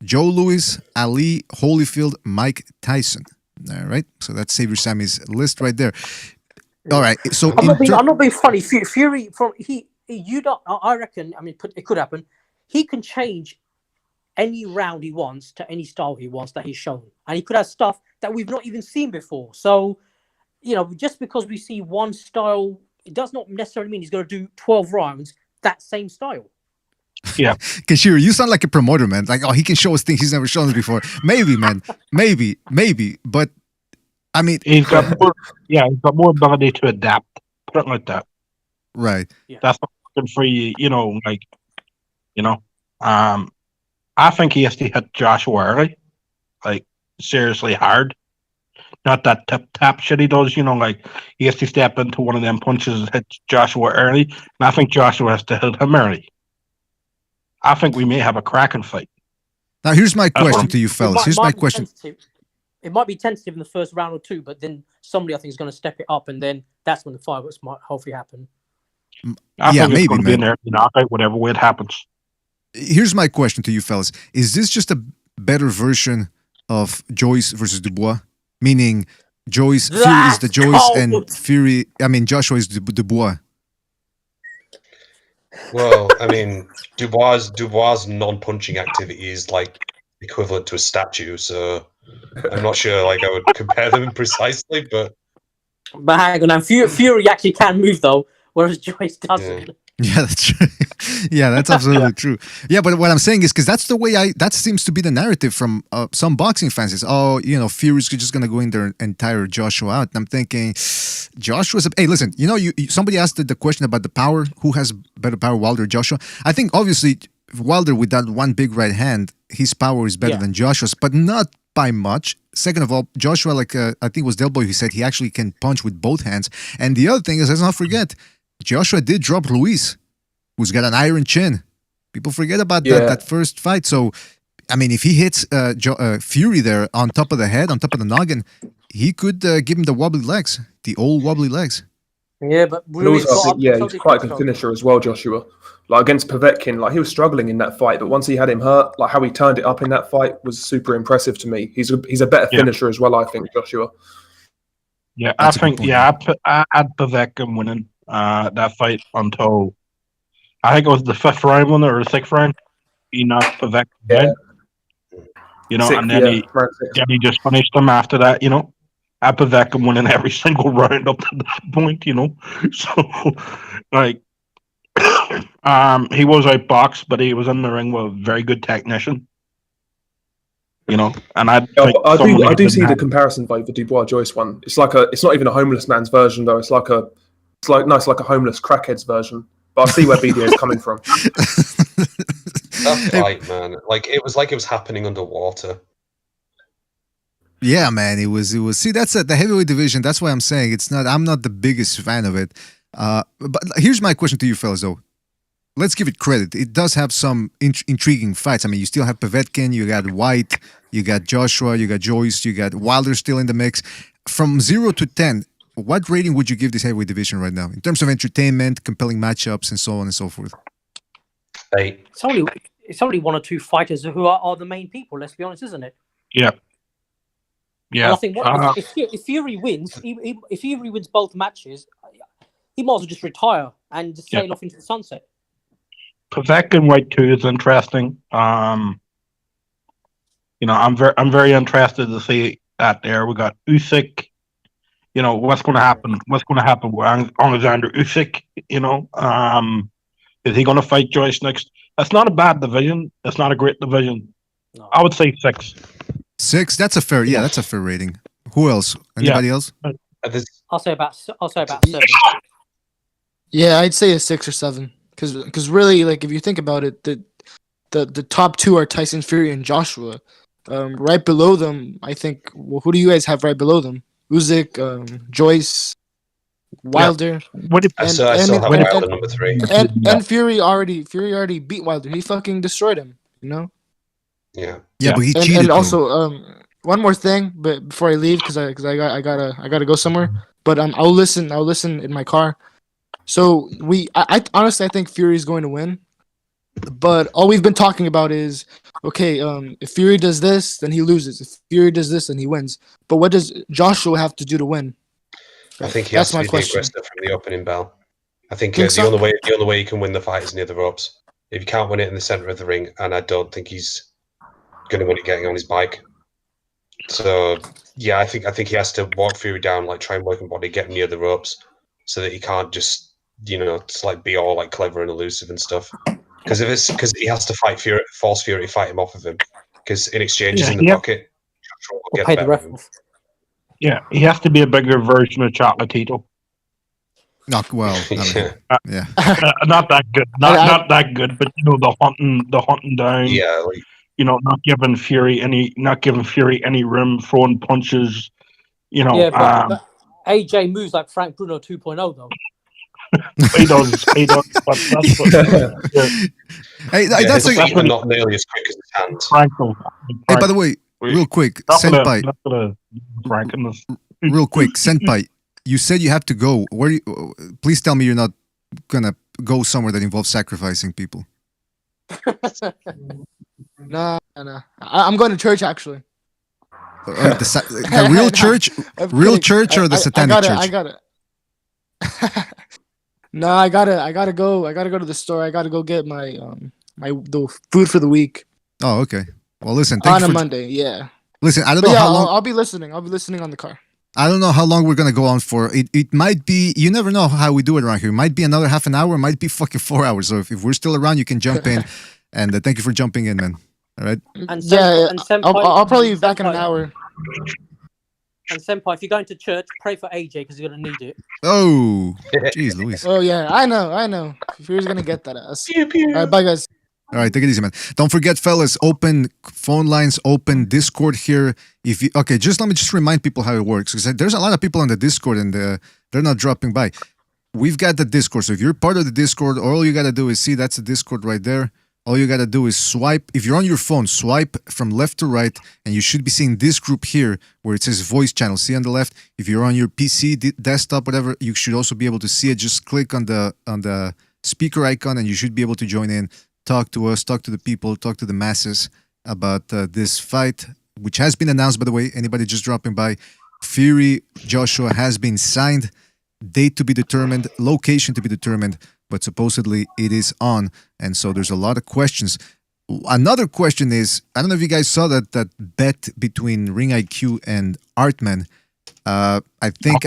Joe Louis, Ali, Holyfield, Mike Tyson. All right, so that's Savior Sammy's list right there. All right, so I'm not being funny. Fury I reckon. I mean, it could happen. He can change any round he wants to any style he wants that he's shown, and he could have stuff that we've not even seen before. So, you know, just because we see one style, it does not necessarily mean he's going to do 12 rounds that same style. Yeah, Kashir, you sound like a promoter, man. Like, oh, he can show us things he's never shown us before. Maybe, man. Maybe. But I mean, he's got more ability to adapt. Put it like that. Right. Yeah. That's not good for you. You know, like, you know, I think he has to hit Joshua early, like seriously hard. Not that tap shit he does. You know, like he has to step into one of them punches and hit Joshua early, and I think Joshua has to hit him early. I think we may have a cracking fight. Now, here's my question to you, fellas. Here's my question. It might be tentative in the first round or two, but then somebody I think is going to step it up, and then that's when the fireworks might hopefully happen. I think it's going to be in there, knockout, whatever way it happens. Here's my question to you, fellas. Is this just a better version of Joyce versus Dubois? Meaning, Fury is the Joyce, and Joshua is Dubois. Well, I mean, Dubois' non-punching activity is like equivalent to a statue, so I'm not sure like I would compare them precisely, but hang on, now Fury actually can move though, whereas Joyce doesn't. Yeah, that's true. Yeah, that's absolutely true. Yeah, but what I'm saying is because that's the way that seems to be the narrative from some boxing fans is, oh, you know, Fury's just gonna go in there and tire Joshua out. And I'm thinking, Joshua's hey, listen, you know, somebody asked the question about the power, who has better power, Wilder or Joshua? I think obviously Wilder with that one big right hand, his power is better than Joshua's, but not by much. Second of all, Joshua, like I think it was Del Boy who said he actually can punch with both hands. And the other thing is, let's not forget, Joshua did drop Luis, who's got an iron chin. People forget about that first fight. So, I mean, if he hits Fury there on top of the head, on top of the noggin, he could give him the wobbly legs, the old wobbly legs. Yeah, but also, he's quite a good finisher as well, Joshua. Like against Povetkin, like he was struggling in that fight, but once he had him hurt, like how he turned it up in that fight was super impressive to me. He's a better finisher as well, I think, Joshua. Yeah, I think I had Povetkin winning that fight until I think it was the 5th round one or the 6th round. He knocked Povetkin down. You know, and then he just finished him after that, you know. I had Povetkin winning every single round up to that point, you know. So like he was outboxed, but he was in the ring with a very good technician. You know, and I do see the comparison though, the Dubois Joyce one. It's not even a homeless man's version though. It's like a homeless crackhead's version. But I see where BDA is coming from. That fight, man, it was happening underwater. Yeah, man, it was. See, that's the heavyweight division. That's why I'm saying it's not. I'm not the biggest fan of it. But here's my question to you fellas, though. Let's give it credit. It does have some intriguing fights. I mean, you still have Povetkin, you got White, you got Joshua, you got Joyce, you got Wilder still in the mix. From 0 to 10, what rating would you give this heavyweight division right now in terms of entertainment, compelling matchups, and so on and so forth? 8. It's only one or two fighters who are the main people. Let's be honest, isn't it? Yeah. Yeah. And I think if Fury wins, if Fury wins both matches, he might as well just retire and just sail off into the sunset. Povetkin White 2 is interesting. I'm very interested to see that there. We got Usyk. What's going to happen? What's going to happen with Alexander Usyk? Is he going to fight Joyce next? That's not a bad division. That's not a great division. No. I would say 6. 6. That's a fair. Yeah, that's a fair rating. Who else? Anybody else? I'll say about 7. Yeah, I'd say a 6 or 7. Because really, like if you think about it, the top 2 are Tyson Fury and Joshua. Right below them, I think. Well, who do you guys have right below them? Usyk, Joyce, Wilder. What if I still have Wilder number 3? And Fury already beat Wilder. He fucking destroyed him. Yeah. Yeah, but he cheated. And also, one more thing, but before I leave, because I gotta go somewhere. But I'll listen in my car. So I honestly think Fury's going to win, but all we've been talking about is okay. If Fury does this, then he loses. If Fury does this, then he wins. But what does Joshua have to do to win? I think he has to be the aggressor from the opening bell. I think the only way you can win the fight is near the ropes. If you can't win it in the center of the ring, and I don't think he's going to win it getting on his bike. So yeah, I think he has to walk Fury down, like try and work his body, get him near the ropes, so that he can't just it's like be all like clever and elusive and stuff. Because he has to fight Fury, force Fury to fight him off of him. Because in exchanges in the pocket, we'll pay the reference. Yeah, he has to be a bigger version of Chocolatito. Not well. Yeah. Not that good. Not that good. But the hunting down. Yeah. Not giving Fury any room, throwing punches. Yeah, but AJ moves like Frank Bruno 2.0 though. He does. But that's Hey, not nearly as quick as his hands. Hey, by the way, real quick, Senpai. Real quick, Senpai. You said you have to go. Please tell me you're not gonna go somewhere that involves sacrificing people. Nah. I'm going to church actually. The real church, church, or the satanic church? I got it. No, I gotta go. I gotta go to the store. I gotta go get the food for the week. Oh, okay. Well, listen. On a Monday, yeah. Listen, I don't know how long. I'll be listening. I'll be listening on the car. I don't know how long we're gonna go on for. It might be. You never know how we do it around here. It might be another half an hour. It might be fucking 4 hours. So if we're still around, you can jump in. And thank you for jumping in, man. All right. I'll probably be back in an hour. And Senpai, if you're going to church, pray for AJ because he's going to need it. Oh, jeez, Luis. Oh, yeah, I know. Fury's going to get that ass. All right, bye, guys. All right, take it easy, man. Don't forget, fellas, open phone lines, open Discord here. Just let me remind people how it works. Because there's a lot of people on the Discord and they're not dropping by. We've got the Discord. So if you're part of the Discord, all you got to do is see that's the Discord right there. All you got to do is swipe. If you're on your phone, swipe from left to right, and you should be seeing this group here where it says voice channel. See on the left? If you're on your PC, desktop, whatever, you should also be able to see it. Just click on the speaker icon, and you should be able to join in, talk to us, talk to the people, talk to the masses about this fight, which has been announced, by the way. Anybody just dropping by, Fury Joshua has been signed. Date to be determined, location to be determined, but supposedly it is on. And so there's a lot of questions. Another question is, I don't know if you guys saw that bet between Ring IQ and Artman. I think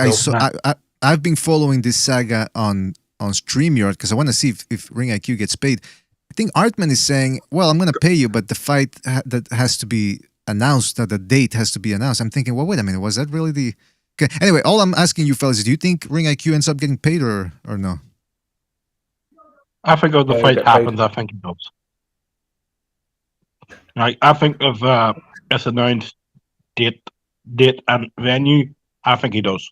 I've been following this saga on StreamYard because I want to see if Ring IQ gets paid. I think Artman is saying, well, I'm going to pay you, but the fight that has to be announced, that the date has to be announced. I'm thinking, well, wait a minute, was that really the... Okay. Anyway, all I'm asking you fellas is, do you think Ring IQ ends up getting paid or no? I think if the fight happens, I think it does. I think if it's announced date date and venue, I think he does.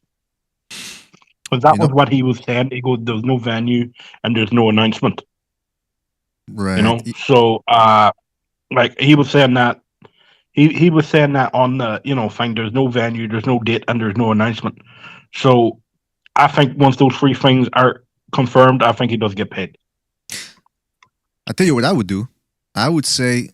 Because that was what he was saying. He goes, "There's no venue and there's no announcement." Right. You know, so like he was saying that he was saying that on the thing. There's no venue, there's no date, and there's no announcement. So I think once those three things are confirmed, I think he does get paid. I'll tell you what I would do. I would say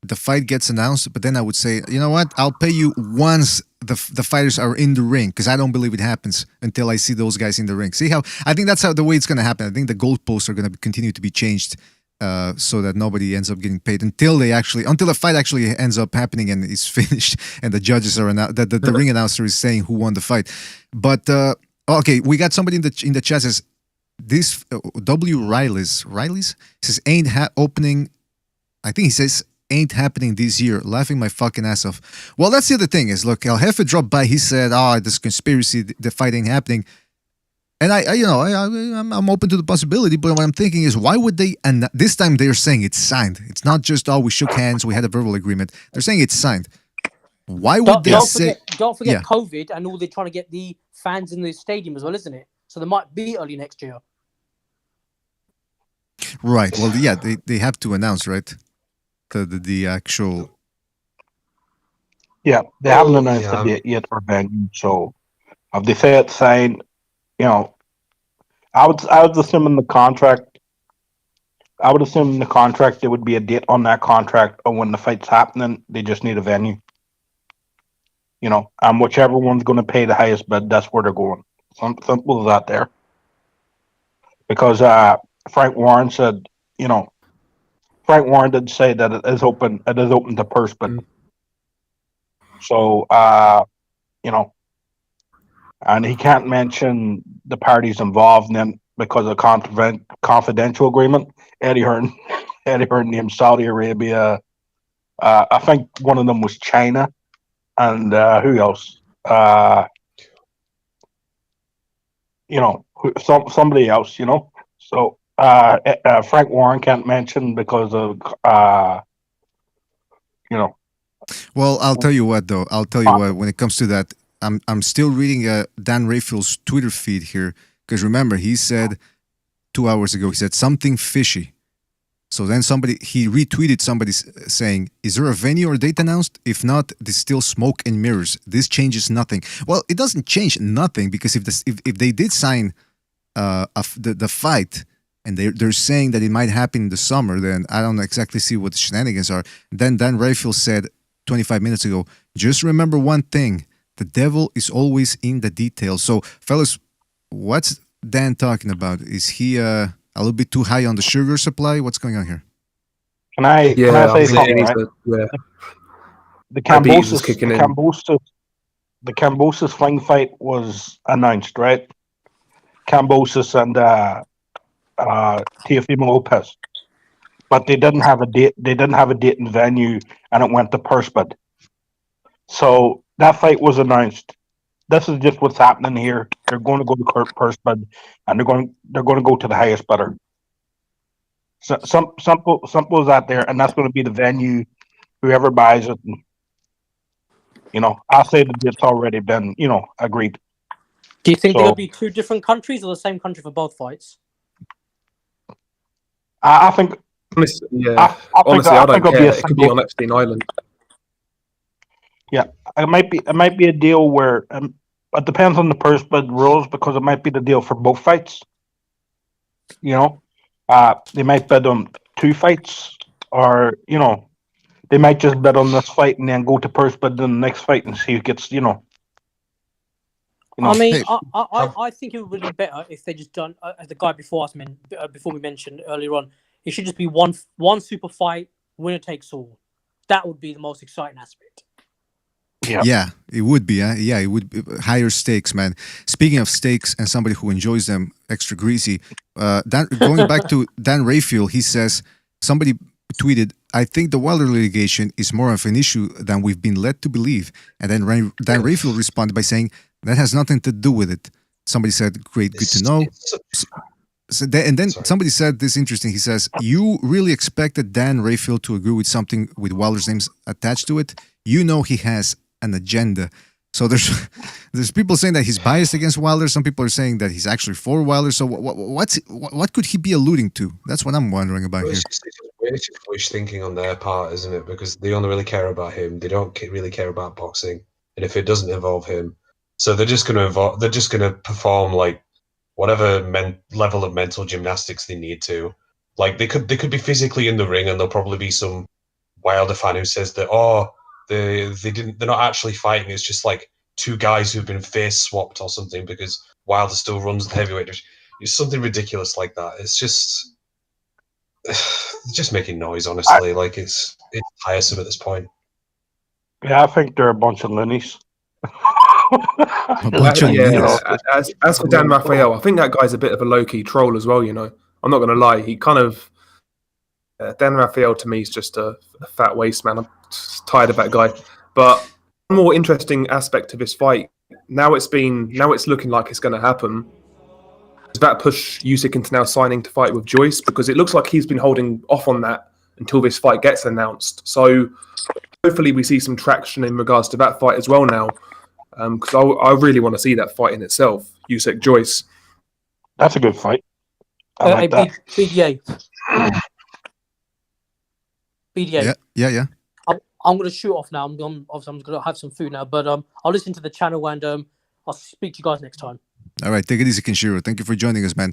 the fight gets announced, but then I would say, you know what? I'll pay you once the fighters are in the ring, because I don't believe it happens until I see those guys in the ring. See how? I think that's the way it's going to happen. I think the goalposts are going to continue to be changed so that nobody ends up getting paid until the fight actually ends up happening and is finished, and the judges are the ring announcer is saying who won the fight. But okay, we got somebody in the chat says this W Riley's says opening. I think he says ain't happening this year. Laughing my fucking ass off. Well, that's the other thing is, look, El Jefe dropped by. He said, this conspiracy, the fight ain't happening. And I'm open to the possibility, but what I'm thinking is, why would they? And this time they're saying it's signed. It's not just we shook hands, we had a verbal agreement. They're saying it's signed. Why would they say? Don't forget COVID and all. They're trying to get the fans in the stadium as well, isn't it? So they might be early next year. Right. Well, yeah, they have to announce, right? The actual. Yeah, they haven't announced the date yet or venue. So if they say it's signed, I would assume in the contract. I would assume in the contract there would be a date on that contract of when the fight's happening. They just need a venue. And whichever one's going to pay the highest bid, that's where they're going. Simple as that there. Because Frank Warren said, Frank Warren did say that it is open to purse bid. So, and he can't mention the parties involved then because of confidential agreement. Eddie Hearn named Saudi Arabia. I think one of them was China, and who else? Somebody else. So Frank Warren can't mention because of Well, I'll tell you what, though. I'll tell you what. When it comes to that, I'm still reading Dan Rayfield's Twitter feed here, because remember, he said 2 hours ago, he said something fishy. So then he retweeted somebody saying, "Is there a venue or date announced? If not, there's still smoke and mirrors. This changes nothing." Well, it doesn't change nothing, because if they did sign the fight, and they're saying that it might happen in the summer, then I don't exactly see what the shenanigans are. Then Dan Rayfield said 25 minutes ago, "Just remember one thing: the devil is always in the details." So, fellas, what's Dan talking about? Is he a little bit too high on the sugar supply? What's going on here? Can I say something? Right? The Cambosis fling fight was announced, right? Cambosis and Teofimo Lopez, but they didn't have a date. They didn't have a date and venue, and it went to purse bid. So that fight was announced. This is just what's happening here. They're going to go to purse bid, and they're going to go to the highest bidder. So, simple as that there, and that's going to be the venue. Whoever buys it, I say that it's already been, agreed. Do you think there'll be two different countries or the same country for both fights? I think. Honestly, I don't care. It could be on Epstein Island. Yeah, it might be a deal where it depends on the purse bid rules, because it might be the deal for both fights. They might bid on two fights, or they might just bid on this fight and then go to purse bid in the next fight and see who gets. I mean, I think it would be better if they just done as the guy before us before we mentioned earlier on. It should just be one super fight, winner takes all. That would be the most exciting aspect. Yeah, it would be. Yeah, it would be higher stakes, man. Speaking of stakes and somebody who enjoys them extra greasy, going back to Dan Rayfield, he says, somebody tweeted, "I think the Wilder litigation is more of an issue than we've been led to believe." And then Dan Rayfield responded by saying, "That has nothing to do with it." Somebody said, "Great, good to know." And then somebody said this interesting. He says, "You really expected Dan Rayfield to agree with something with Wilder's names attached to it? You know he has an agenda." So there's people saying that he's biased against Wilder. Some people are saying that he's actually for Wilder. So what could he be alluding to? That's what I'm wondering about here. It's just wish thinking on their part, isn't it? Because they only really care about him. They don't really care about boxing, and if it doesn't involve him, so they're just going to perform like whatever level of mental gymnastics they need to. Like they could be physically in the ring, and there'll probably be some Wilder fan who says that they're not actually fighting. It's just like two guys who've been face swapped or something because Wilder still runs the heavyweight division. It's something ridiculous like that. It's just making noise, honestly. Like it's tiresome at this point. Yeah, I think they're a bunch of loonies. As for Dan Raphael, I think that guy's a bit of a low-key troll as well, you know. I'm not going to lie. He kind of... Dan Raphael, to me, is just a fat waste man. I'm just tired of that guy. But one more interesting aspect of this fight, now it's looking like it's going to happen, is that push Usyk into now signing to fight with Joyce? Because it looks like he's been holding off on that until this fight gets announced. So hopefully we see some traction in regards to that fight as well now. Because I really want to see that fight in itself, Usyk Joyce. That's a good fight. I like that. BDA. BDA. Yeah. I'm going to shoot off now. I'm going to have some food now, but I'll listen to the channel and I'll speak to you guys next time. All right, take it easy, Kenshiro. Thank you for joining us, man.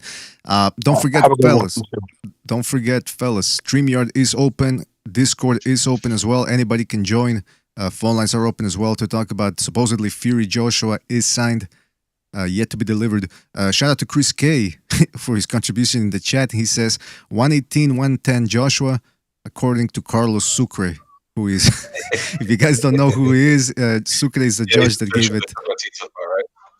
Don't forget, fellas. StreamYard is open. Discord is open as well. Anybody can join. Phone lines are open as well to talk about supposedly Fury Joshua is signed, yet to be delivered. Shout out to Chris K for his contribution in the chat. He says 118-110 Joshua, according to Carlos Sucre, who is, if you guys don't know who he is, Sucre is the judge that gave it.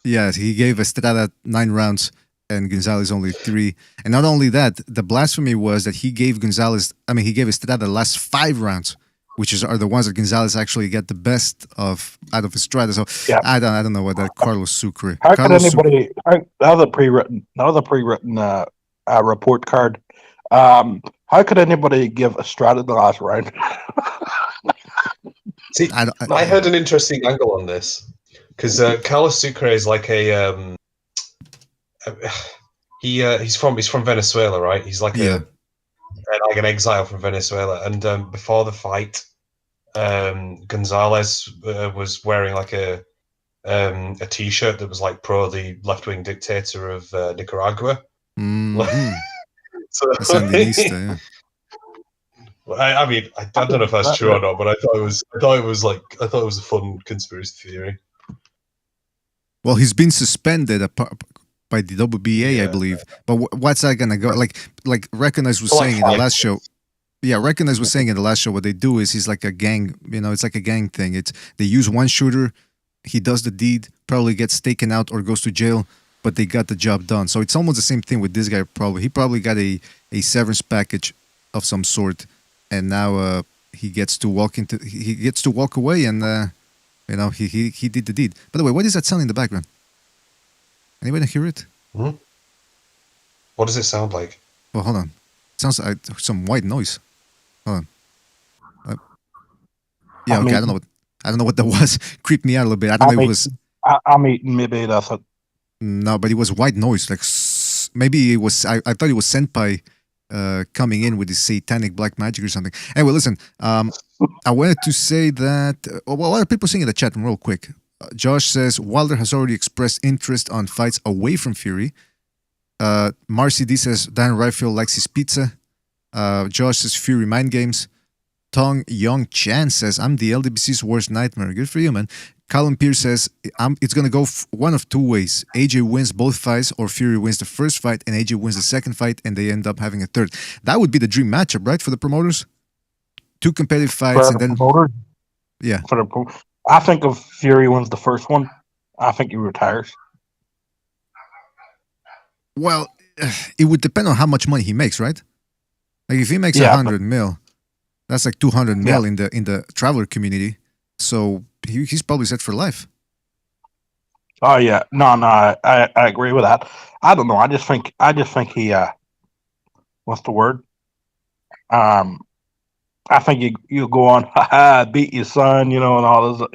Yeah, he gave Estrada 9 rounds and Gonzalez only 3. And not only that, the blasphemy was that he gave Estrada the last 5 rounds, which are the ones that Gonzalez actually get the best of out of Estrada. So yeah. I don't know what that Carlos Sucre. How could anybody? That was a pre-written report card. How could anybody give Estrada the last round? See, I heard an interesting angle on this because Carlos Sucre is like he's from Venezuela, right? He's like like an exile from Venezuela, and before the fight, Gonzalez was wearing like a T-shirt that was like pro the left-wing dictator of Nicaragua. Mm-hmm. So, Sandinista, yeah. I mean, I don't know if that's true or not, but I thought it was a fun conspiracy theory. Well, he's been suspended by the WBA, I believe. But what's that gonna go? Like Recognize was saying in the last show. Yeah, Recognize was saying in the last show. What they do is he's like a gang. You know, it's like a gang thing. They use one shooter. He does the deed, probably gets taken out or goes to jail, but they got the job done. So it's almost the same thing with this guy. He probably got a severance package of some sort, and now he gets to walk away, and he did the deed. By the way, what is that sound in the background? Anybody hear it? Mm-hmm. What does it sound like? Well, hold on. It sounds like some white noise. Hold on. Yeah, okay. I don't know what that was. Creeped me out a little bit. I don't know if it was. I'm eating. Maybe that's it. No, but it was white noise. Like maybe it was. I thought it was Senpai coming in with his satanic black magic or something. Anyway, listen. I wanted to say that. What are people saying in the chat room real quick? Josh says Wilder has already expressed interest on fights away from Fury. Marcy D says Dan Raphael likes his pizza. Josh says Fury mind games. Tong Yong Chan says I'm the LWBC's worst nightmare. Good for you, man. Colin Pierce says it's gonna go one of two ways. AJ wins both fights, or Fury wins the first fight and AJ wins the second fight, and they end up having a third. That would be the dream matchup, right, for the promoters? 2 competitive fights, and then yeah. I think if Fury wins the first one, I think he retires. Well, it would depend on how much money he makes, right? Like if he makes 100 mil, that's like 200 mil in the traveler community. So he's probably set for life. Oh yeah, no, I agree with that. I don't know. I just think he what's the word? I think you go on, beat your son, and all this,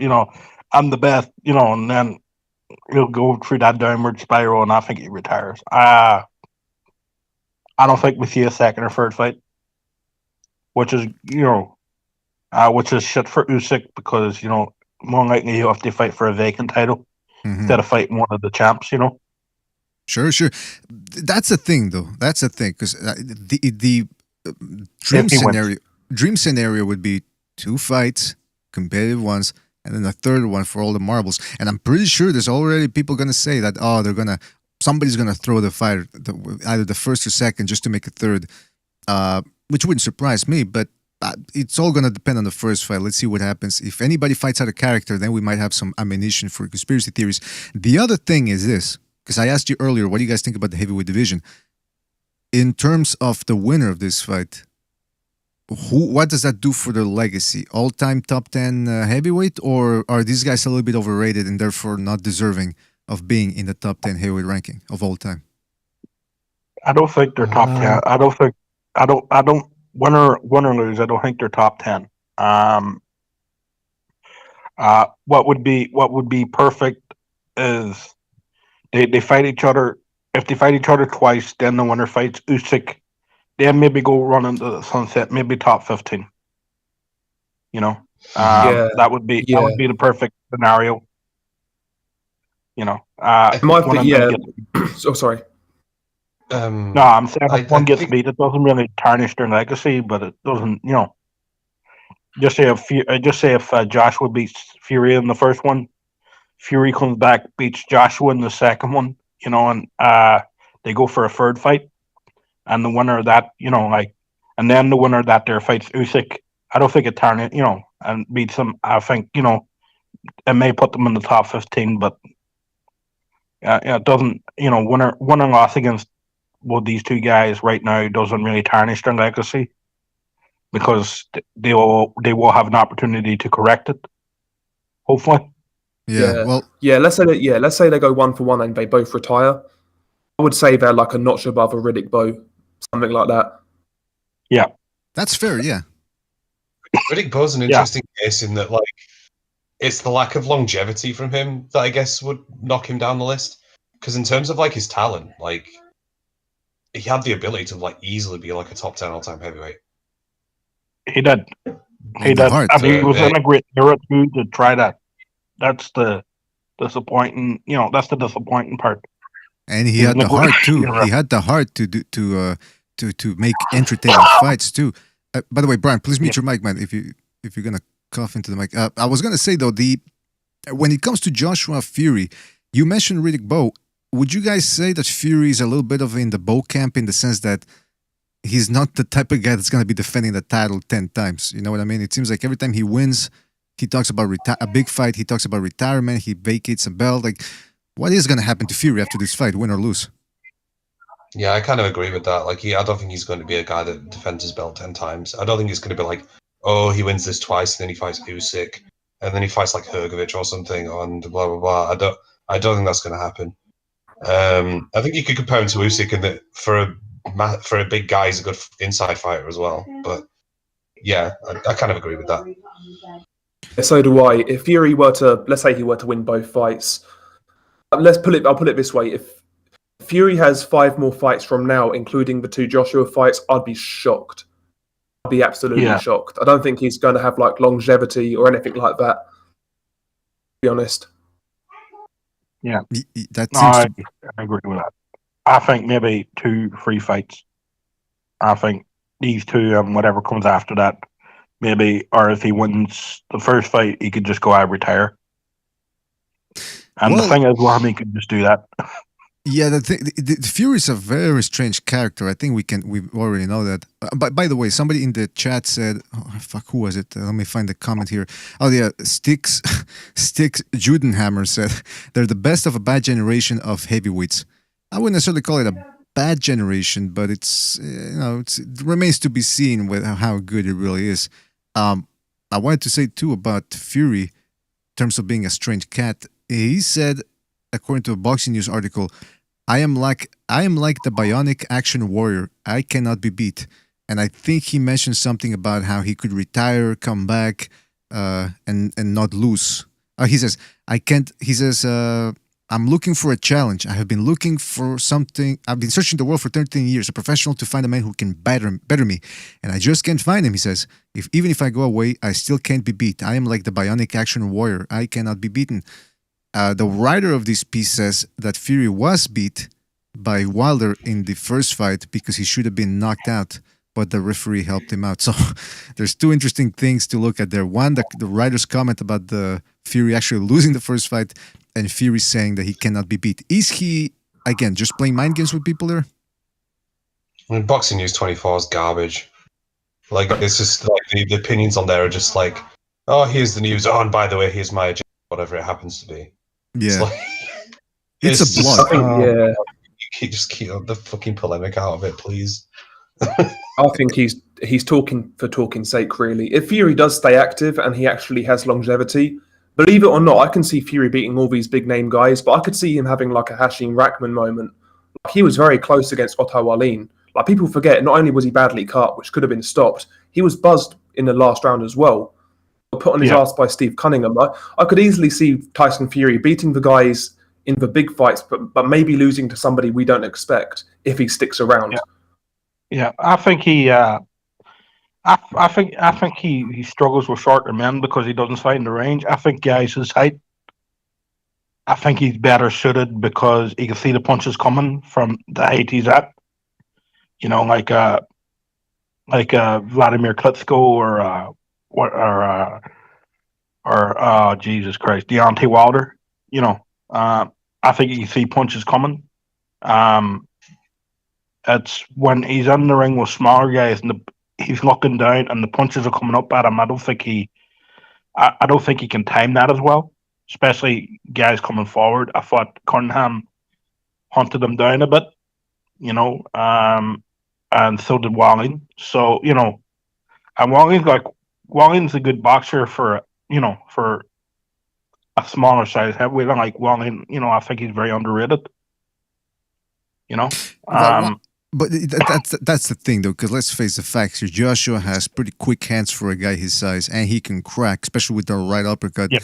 I'm the best, and then he'll go through that downward spiral, and I think he retires. I don't think we see a second or third fight, which is which is shit for Usyk because more likely he'll have to fight for a vacant title instead of fighting one of the champs. Sure. That's a thing, though. That's a thing because the dream scenario would be 2 fights, competitive ones, and then a third one for all the marbles. And I'm pretty sure there's already people gonna say that somebody's gonna throw the fight, either the first or second, just to make a third, which wouldn't surprise me. But it's all gonna depend on the first fight. Let's see what happens. If anybody fights out of character, then we might have some ammunition for conspiracy theories. The other thing is this. Because I asked you earlier, what do you guys think about the heavyweight division? In terms of the winner of this fight, what does that do for their legacy? All-time top 10 heavyweight, or are these guys a little bit overrated and therefore not deserving of being in the top 10 heavyweight ranking of all time? I don't think they're top 10. I don't win or lose. I don't think they're top 10. What would be perfect is they fight each other. If they fight each other twice, then the winner fights Usyk. Then maybe go run into the sunset, maybe top 15. That would be the perfect scenario. Sorry. No, I'm saying if one gets beat, it doesn't really tarnish their legacy, but it doesn't. Just say if Joshua beats Fury in the first one, Fury comes back, beats Joshua in the second one, and they go for a third fight, and the winner of that, and then the winner of that there fights Usyk. I don't think it tarnishes, and beats him. I think, it may put them in the top 15, but it doesn't, winner and loss against these two guys right now doesn't really tarnish their legacy because they will have an opportunity to correct it, hopefully. Let's say they go 1 for 1 and they both retire. I would say they're like a notch above a Riddick Bowe, something like that. Yeah, that's fair. Yeah, Riddick Bowe's an interesting case in that, it's the lack of longevity from him that I guess would knock him down the list. Because in terms of his talent, he had the ability to easily be a top 10 all-time heavyweight. He did. He did. He was in a great era too to try that. That's the disappointing. That's the disappointing part. And he had the heart too. He had the heart to make entertaining fights too. By the way, Brian, please mute your mic, man. If you're gonna cough into the mic. I was gonna say though, when it comes to Joshua Fury, you mentioned Riddick Bowe. Would you guys say that Fury is a little bit of in the Bowe camp in the sense that he's not the type of guy that's gonna be defending the title 10 times? You know what I mean? It seems like every time he wins, he talks about a big fight. He talks about retirement. He vacates a belt. What is going to happen to Fury after this fight, win or lose? Yeah, I kind of agree with that. I don't think he's going to be a guy that defends his belt 10 times. I don't think he's going to be he wins this twice, and then he fights Usyk, and then he fights Hrgovic or something, and blah blah blah. I don't think that's going to happen. I think you could compare him to Usyk in that for a big guy, he's a good inside fighter as well. But yeah, I kind of agree with that. So do I. If Fury let's say he were to win both fights, I'll put it this way: if Fury has 5 more fights from now, including the 2 Joshua fights, I'd be shocked. I'd be absolutely shocked. I don't think he's going to have longevity or anything like that. To be honest. Yeah, I agree with that. I think maybe 2-3 fights. I think these 2 and whatever comes after that. Maybe, or if he wins the first fight, he could just go out and retire. And the thing is, he could just do that. Yeah, the Fury's a very strange character. I think we already know that. By the way, somebody in the chat said, who was it? Let me find the comment here. Oh yeah, Sticks Judenhammer said they're the best of a bad generation of heavyweights. I wouldn't necessarily call it a bad generation, but it remains to be seen with how good it really is. I wanted to say too about Fury in terms of being a strange cat. He said, according to a Boxing News article, I am like the bionic action warrior. I cannot be beat. And I think he mentioned something about how he could retire, come back, and not lose. He says, I can't. He says, I'm looking for a challenge. I have been looking for something. I've been searching the world for 13 years, a professional to find a man who can better me. And I just can't find him, he says. Even if I go away, I still can't be beat. I am like the bionic action warrior. I cannot be beaten. The writer of this piece says that Fury was beat by Wilder in the first fight because he should have been knocked out, but the referee helped him out. So there's two interesting things to look at there. One, the writer's comment about the Fury actually losing the first fight, and Fury saying that he cannot be beat. Is he, again, just playing mind games with people there? I mean, Boxing News 24 is garbage. Like, it's just like the opinions on there are just like, oh, here's the news. Oh, and by the way, here's my agenda, whatever it happens to be. Yeah. It's, a blog. Yeah. Keep the fucking polemic out of it, please. I think he's talking for talking's sake, really. If Fury does stay active and he actually has longevity, believe it or not, I can see Fury beating all these big name guys, but I could see him having like a Hashim Rahman moment. Like, he was very close against Otto Wallin. Like, people forget, not only was he badly cut, which could have been stopped, he was buzzed in the last round as well. Put on his ass by Steve Cunningham. I could easily see Tyson Fury beating the guys in the big fights, but maybe losing to somebody we don't expect if he sticks around. Yeah, I think he. I think he struggles with shorter men because he doesn't fight in the range. I think guys his height. I think he's better suited because he can see the punches coming from the height he's at. You know, like Vladimir Klitschko or Jesus Christ, Deontay Wilder. You know, I think you can see punches coming. It's when he's in the ring with smaller guys and he's looking down and the punches are coming up at him. I don't think he can time that as well, especially guys coming forward. I thought Cunningham hunted him down a bit, you know, and so did Wallin. So, you know, and Wallin's a good boxer for a smaller size heavyweight. Like Wallin, you know, I think he's very underrated. You know, but that's the thing though, because let's face the facts here. Joshua has pretty quick hands for a guy his size, and he can crack, especially with the right uppercut. Yeah.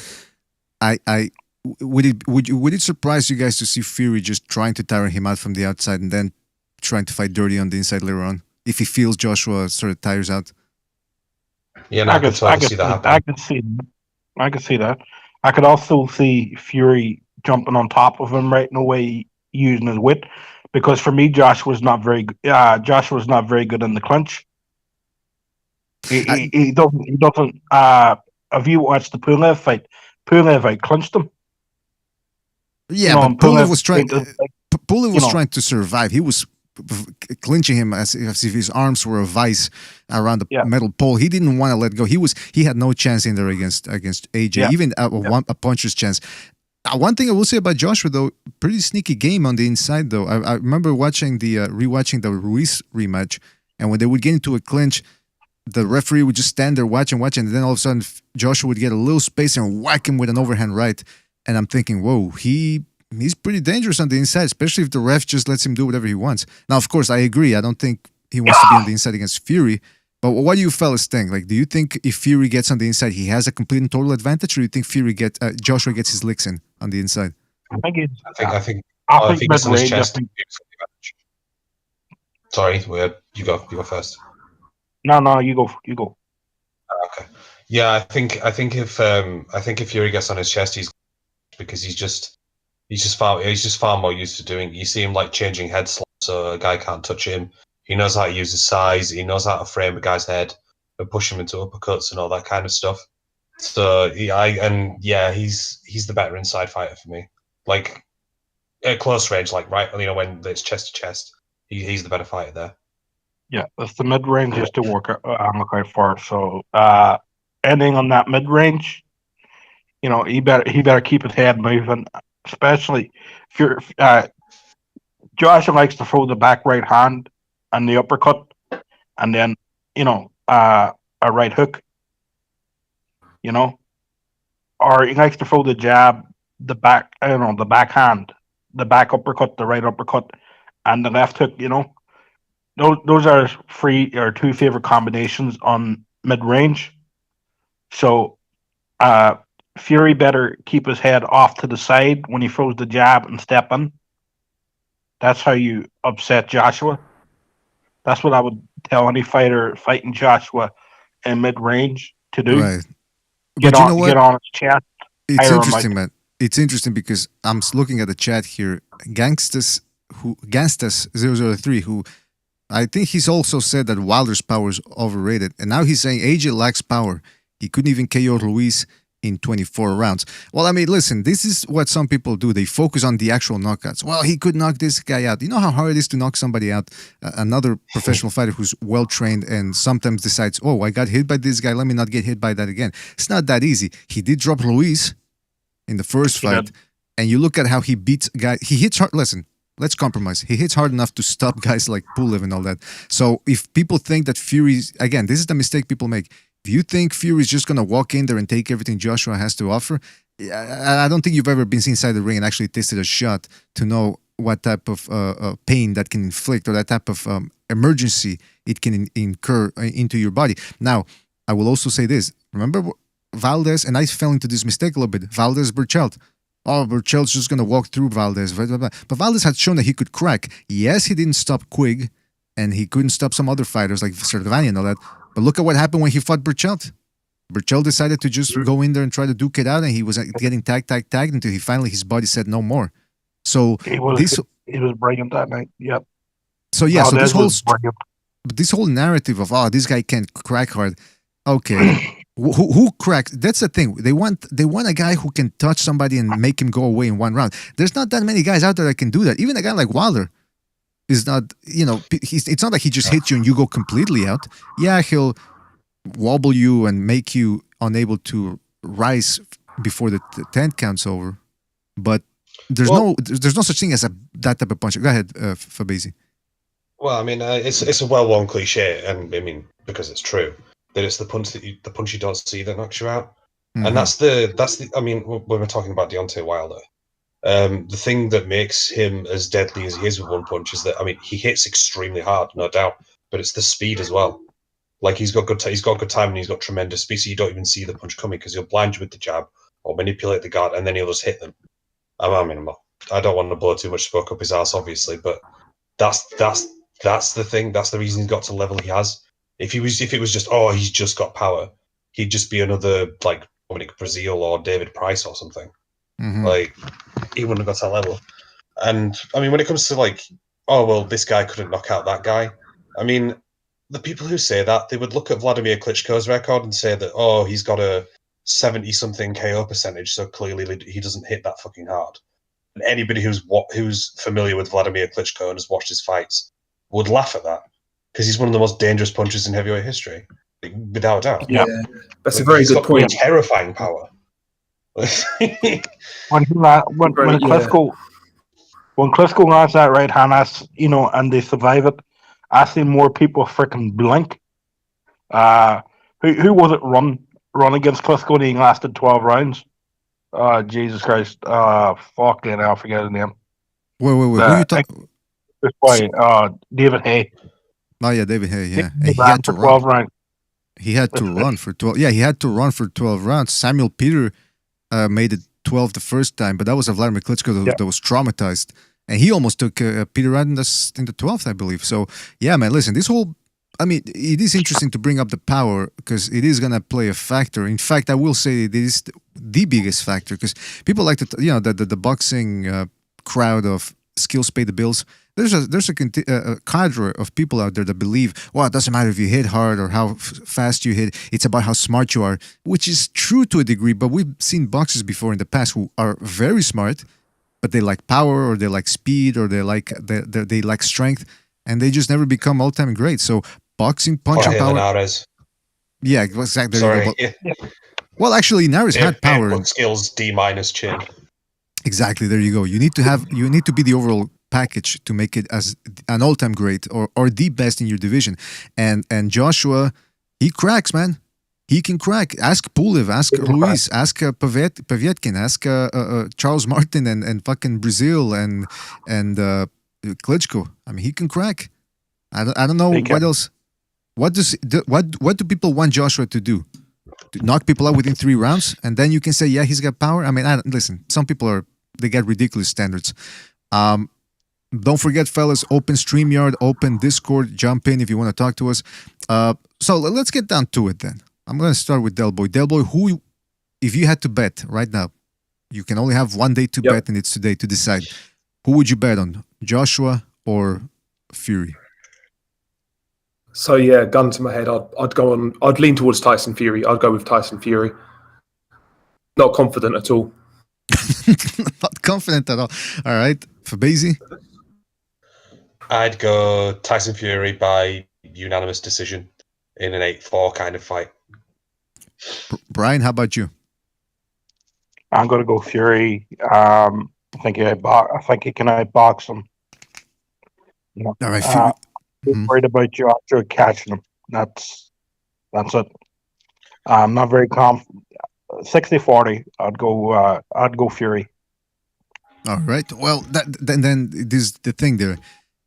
Would it surprise you guys to see Fury just trying to tire him out from the outside and then trying to fight dirty on the inside later on if he feels Joshua sort of tires out? Yeah, I could see that happen. I could see that. I could also see Fury jumping on top of him right away, using his wit, because for me, Josh was not very good in the clinch. He doesn't. If you watched the Pulev fight, Pulev clinched him. Yeah, you know, but Pulev was trying. Pulev was trying to survive. He was clinching him as if his arms were a vice around the metal pole. He didn't want to let go. He had no chance in there against AJ, even a puncher's chance. One thing I will say about Joshua, though, pretty sneaky game on the inside, though. I remember rewatching the Ruiz rematch, and when they would get into a clinch, the referee would just stand there watching, and then all of a sudden Joshua would get a little space and whack him with an overhand right. And I'm thinking, whoa, he's pretty dangerous on the inside, especially if the ref just lets him do whatever he wants. Now, of course, I agree. I don't think he wants to be on the inside against Fury. But what do you fellas think? Like, do you think if Fury gets on the inside, he has a complete and total advantage, or do you think Joshua gets his licks in on the inside? I think it's on his chest. Sorry, you go first. No, you go. Okay. Yeah, I think if Fury gets on his chest, he's because he's just far more used to doing. You see him like changing head slots, so a guy can't touch him. He knows how to use his size. He knows how to frame a guy's head and push him into uppercuts and all that kind of stuff. So he's the better inside fighter for me. Like at close range, like right, you know, when it's chest to chest, he's the better fighter there. Yeah, that's the mid range is to work. I'm looking for. So ending on that mid range, you know, he better keep his head moving, especially if you're. Joshua likes to throw the back right hand and the uppercut, and then you know a right hook. You know, or he likes to throw the jab, the backhand, the back uppercut, the right uppercut, and the left hook. You know, those are two favorite combinations on mid range. So, Fury better keep his head off to the side when he throws the jab and step in. That's how you upset Joshua. That's what I would tell any fighter fighting Joshua in mid range to do. Right. But you know what? Get on his chest. It's interesting, man. It's interesting because I'm looking at the chat here. Gangstas 003, who I think he's also said that Wilder's power is overrated, and now he's saying AJ lacks power. He couldn't even KO Ruiz in 24 rounds. Well, I mean, listen, this is what some people do. They focus on the actual knockouts. Well, he could knock this guy out. You know how hard it is to knock somebody out? Another professional fighter who's well-trained and sometimes decides, oh, I got hit by this guy. Let me not get hit by that again. It's not that easy. He did drop Ruiz in the first fight. And you look at how he beats guys. He hits hard. Listen, let's compromise. He hits hard enough to stop guys like Pulev and all that. So if people think that Fury's, again, this is the mistake people make. If you think Fury's just going to walk in there and take everything Joshua has to offer, I don't think you've ever been inside the ring and actually tasted a shot to know what type of pain that can inflict or that type of emergency it can incur into your body. Now, I will also say this. Remember Valdez, and I fell into this mistake a little bit, Valdez-Burchelt. Oh, Burchelt's just going to walk through Valdez. Blah, blah, blah. But Valdez had shown that he could crack. Yes, he didn't stop Quigg, and he couldn't stop some other fighters like Cervani and all that. But look at what happened when he fought Burchelt. Burchelt decided to just go in there and try to duke it out, and he was getting tagged until he finally, his body said no more. So he was brilliant that night. Yep. So yeah, so this whole narrative of this guy can't crack hard. Okay, who cracks? That's the thing. They want a guy who can touch somebody and make him go away in one round. There's not that many guys out there that can do that. Even a guy like Wilder is not. It's not like he just hits you and you go completely out. Yeah, he'll wobble you and make you unable to rise before the 10 counts over. But there's no such thing as that type of punch. Go ahead, Fabrizi. Well, I mean, it's a well-worn cliche, and I mean because it's true that it's the punch you don't see that knocks you out, and that's the. I mean, when we're talking about Deontay Wilder, the thing that makes him as deadly as he is with one punch is that he hits extremely hard, no doubt, but it's the speed as well. Like he's got good time and he's got tremendous speed, so you don't even see the punch coming because he'll blind you with the jab or manipulate the guard, and then he'll just hit them. I mean, I don't want to blow too much smoke up his ass, obviously, but that's the thing. That's the reason he's got to the level he has. If it was just he's just got power, he'd just be another like Dominic Brazil or David Price or something. Like he wouldn't have got to that level. And I mean, when it comes to like, this guy couldn't knock out that guy. I mean, the people who say that, they would look at Vladimir Klitschko's record and say that he's got a 70-something KO percentage, so clearly he doesn't hit that fucking hard. And anybody who's familiar with Vladimir Klitschko and has watched his fights would laugh at that because he's one of the most dangerous punchers in heavyweight history, without a doubt. Yeah, that's a very good point. Terrifying power. when Klitschko lands that right hand, and they survive it, I see more people freaking blink. Who was it run against Klitschko and he lasted 12 rounds? Jesus Christ. Fucking hell, I forget his name. Wait. Who are you talking? This boy, David Hay. Oh yeah, David Hay. Yeah, he had to run. 12 rounds. He had to run for 12. Yeah, he had to run for 12 rounds. Samuel Peter made it 12 the first time, but that was a Vladimir Klitschko that was traumatized, and he almost took Peter out in the 12th, I believe. So yeah, man, listen, this whole. I mean, it is interesting to bring up the power because it is going to play a factor. In fact, I will say it is the biggest factor because people like to, the boxing crowd of skills pay the bills. There's a cadre of people out there that believe, well, it doesn't matter if you hit hard or how fast you hit. It's about how smart you are, which is true to a degree. But we've seen boxers before in the past who are very smart, but they like power or they like speed or they like strength, and they just never become all-time great. So boxing punch and power. Linares. Yeah, exactly. Sorry. Well, actually, Linares had power. Skills D- chin. Exactly. There you go. You need to be the overall package to make it as an all-time great or the best in your division. And Joshua, he cracks, man. He can crack. Ask Pulev, ask Ruiz, ask Povetkin, ask Charles Martin and fucking Brazil and Klitschko. I mean, he can crack. I don't know what else. What do people want Joshua to do? knock people out within 3 rounds, and then you can say, yeah, he's got power. I mean, listen, some people they get ridiculous standards. Don't forget, fellas, open StreamYard, open Discord, jump in if you want to talk to us. So let's get down to it then. I'm going to start with Del Boy. Del Boy, who, if you had to bet right now, you can only have one day to bet, and it's today to decide. Who would you bet on, Joshua or Fury? So yeah, gun to my head, I'd lean towards Tyson Fury. I'd go with Tyson Fury. Not confident at all. Not confident at all. All right, Fabazi? I'd go Tyson Fury by unanimous decision in an 8-4 kind of fight. Brian, how about you? I'm going to go Fury. I think he can outbox him. You know, all right, Fury. I'm worried about Joshua catching him. That's it. I'm not very confident. 60-40. I'd go Fury. All right. Well, then this is the thing there.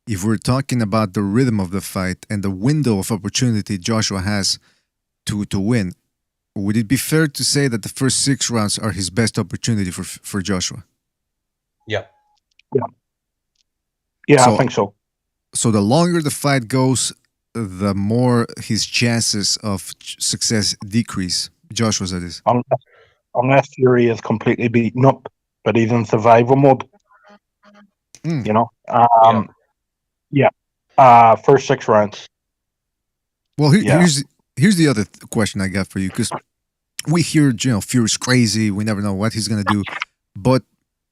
If we're talking about the rhythm of the fight and the window of opportunity Joshua has to win, would it be fair to say that the first 6 rounds are his best opportunity for Joshua? Yeah. Yeah, I think so. So the longer the fight goes, the more his chances of success decrease. Joshua's, that is. Unless Fury is completely beaten up, but he's in survival mode. You know? First 6 rounds. Well, here's the other question I got for you, because we hear, Fury's crazy. We never know what he's going to do. But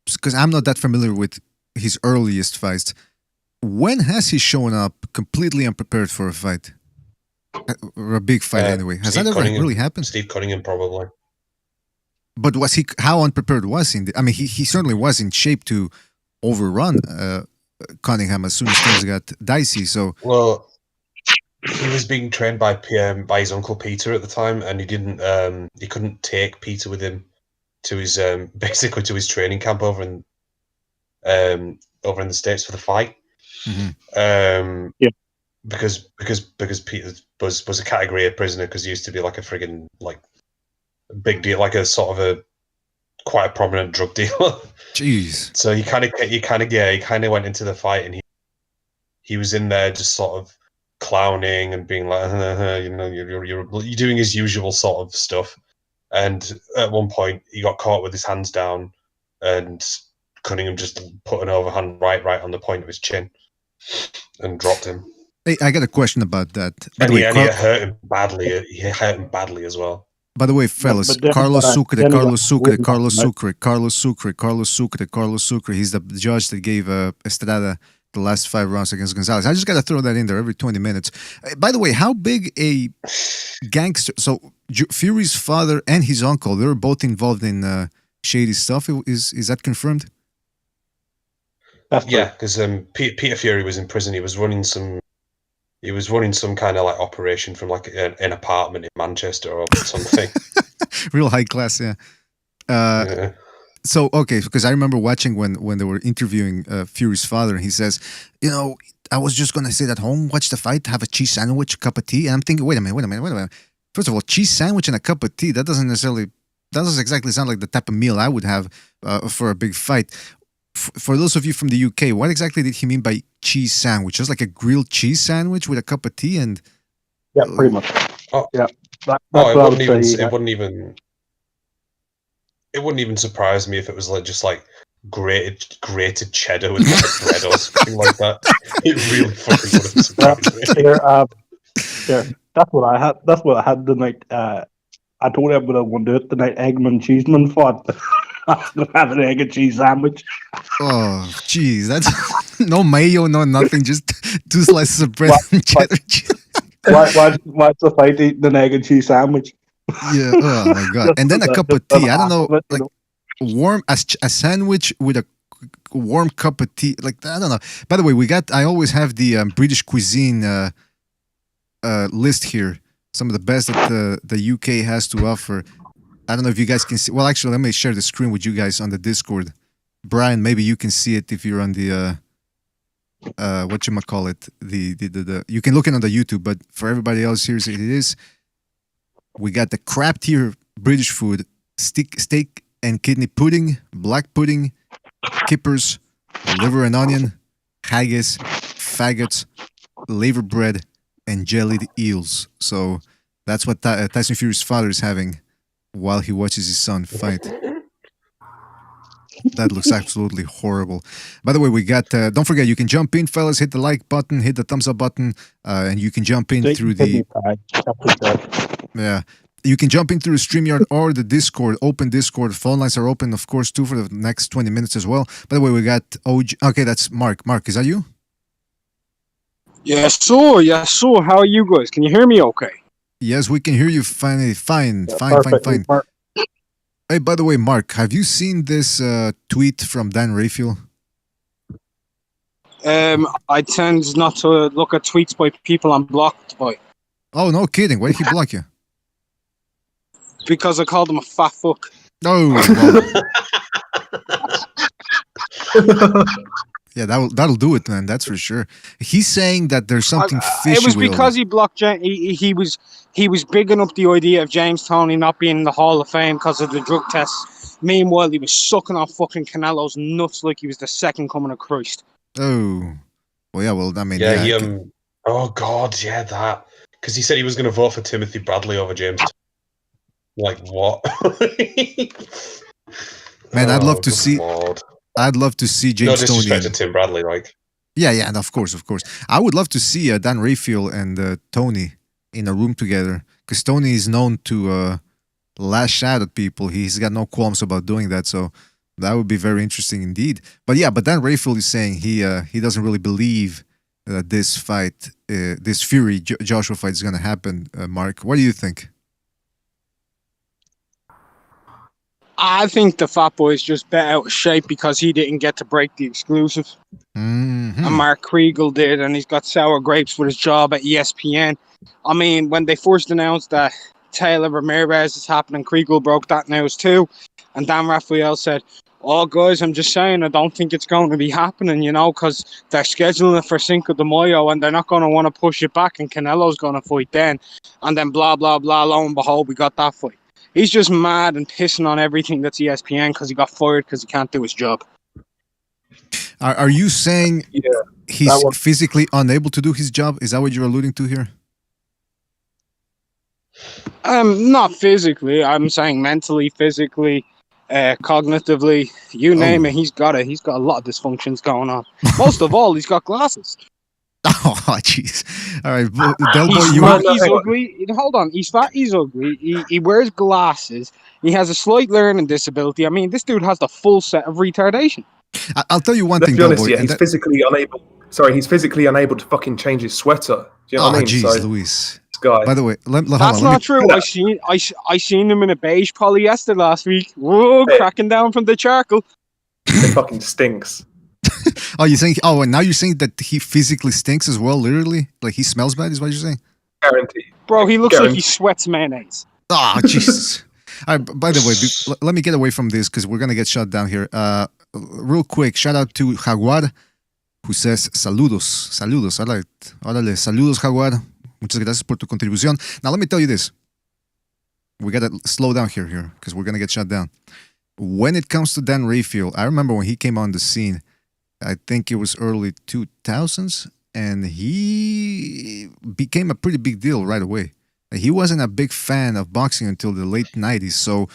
because I'm not that familiar with his earliest fights, when has he shown up completely unprepared for a fight? Or a big fight anyway. Has that ever really happened? Steve Cunningham, probably. But how unprepared was he? I mean, he certainly was in shape to overrun Cunningham as soon as things got dicey. So, well, he was being trained by his uncle Peter at the time, and he couldn't take Peter with him to his basically to his training camp over in the States for the fight. Because Peter was a category A prisoner, because he used to be like a friggin' like big deal, like a sort of quite a prominent drug dealer. Jeez. So he kind of went into the fight, and he was in there just sort of clowning and being like, you're doing his usual sort of stuff. And at one point, he got caught with his hands down, and Cunningham just put an overhand right on the point of his chin and dropped him. Hey, I got a question about that. And he hurt him badly. He hurt him badly as well. By the way, fellas, Carlos Sucre. He's the judge that gave Estrada the last 5 rounds against Gonzalez. I just got to throw that in there every 20 minutes. By the way, how big a gangster... So, Fury's father and his uncle, they were both involved in shady stuff. Is that confirmed? Yeah, because Peter Fury was in prison. He was running some kind of like operation from like an apartment in Manchester or something. Real high class, yeah. So, okay, because I remember watching when they were interviewing Fury's father, and he says, I was just going to sit at home, watch the fight, have a cheese sandwich, a cup of tea. And I'm thinking, wait a minute. First of all, cheese sandwich and a cup of tea, that doesn't exactly sound like the type of meal I would have for a big fight. For those of you from the UK, what exactly did he mean by cheese sandwich? Just like a grilled cheese sandwich with a cup of tea and... Yeah, pretty much. Oh, yeah. It wouldn't even surprise me if it was just grated cheddar with bread or something like that. It really fucking wouldn't surprise me. That's what I had. That's what I had the night. I told everybody I want to do it the night Eggman Cheeseman fought. I'm gonna have an egg and cheese sandwich. Oh, jeez, that's no mayo, no nothing, just 2 slices of bread and cheddar cheese. Watch the fight eating an egg and cheese sandwich. Yeah, oh my god, and then a cup of tea. I don't know, like warm a sandwich with a warm cup of tea. Like I don't know. By the way, I always have the British cuisine list here. Some of the best that the UK has to offer. I don't know if you guys can see. Well, actually, let me share the screen with you guys on the Discord. Brian, maybe you can see it if you're on the whatchamacallit. The you can look it on the YouTube, but for everybody else, here it is. We got the crap tier British food, steak and kidney pudding, black pudding, kippers, liver and onion, haggis, faggots, laver bread, and jellied eels. So that's what Tyson Fury's father is having while he watches his son fight. That looks absolutely horrible. By the way, we got, don't forget, you can jump in, fellas, hit the like button, hit the thumbs up button, and you can jump in through the... Yeah. You can jump in through the StreamYard or the Discord, open Discord. Phone lines are open, of course, too, for the next 20 minutes as well. By the way, we got OG... Okay, that's Mark. Mark, is that you? Yes, sir. Yes, sir. How are you guys? Can you hear me okay? Yes, we can hear you fine. Fine. Mark. Hey, by the way, Mark, have you seen this tweet from Dan Raphael? I tend not to look at tweets by people I'm blocked by. Oh, no kidding. Why did he block you? Because I called him a fat fuck. Oh, well. Yeah, that'll do it, man. That's for sure. He's saying that there's something fishy. It was because he blocked he was bigging up the idea of James Toney not being in the Hall of Fame because of the drug tests. Meanwhile, he was sucking off fucking Canelo's nuts like he was the second coming of Christ. Oh, well, yeah. Well, I mean, yeah. Oh God, yeah, that because he said he was going to vote for Timothy Bradley over James. Like what? Man, I'd love to see. Lord. I'd love to see James Toney. No disrespect to Tim Bradley, like. Yeah, and of course. I would love to see Dan Raphael and Tony in a room together, because Tony is known to lash out at people. He's got no qualms about doing that, so that would be very interesting indeed. But Dan Raphael is saying he doesn't really believe that this fight, this Fury Joshua fight, is going to happen. Mark, what do you think? I think the fat boy's just bit out of shape because he didn't get to break the exclusive. Mm-hmm. And Mark Kriegel did, and he's got sour grapes with his job at ESPN. I mean, when they first announced that Taylor Ramirez is happening, Kriegel broke that news too. And Dan Raphael said, "Oh, guys, I'm just saying, I don't think it's going to be happening, because they're scheduling it for Cinco de Mayo, and they're not going to want to push it back, and Canelo's going to fight then." And then blah, blah, blah, lo and behold, we got that fight. He's just mad and pissing on everything that's ESPN because he got fired because he can't do his job. Are you saying he's physically unable to do his job? Is that what you're alluding to here? Not physically. I'm saying mentally, physically, cognitively, you name it. He's got it. He's got a lot of dysfunctions going on. Most of all, he's got glasses. Oh, jeez. All right. He's ugly. Hold on. He's fat. He's ugly. He wears glasses. He has a slight learning disability. I mean, this dude has the full set of retardation. I'll tell you one Let's thing, be honest, Delboy, he's physically unable. Sorry, he's physically unable to fucking change his sweater. Do you know what I mean? Jeez, Luis. Guy. By the way, that's not true. I seen him in a beige polyester last week. Whoa, cracking down from the charcoal. It fucking stinks. Oh, you're saying? Oh, and now you're saying that he physically stinks as well, literally? Like he smells bad, is what you're saying? Guaranteed. Bro, he looks like he sweats mayonnaise. Oh, Jesus. All right, by the way, let me get away from this because we're going to get shut down here. Real quick, shout out to Jaguar, who says, saludos. Saludos. All right. Órale, saludos, Jaguar. Muchas gracias por tu contribución. Now, let me tell you this. We got to slow down here because we're going to get shut down. When it comes to Dan Raphael, I remember when he came on the scene, I think it was early 2000s, and he became a pretty big deal right away. He wasn't a big fan of boxing until the late 90s, so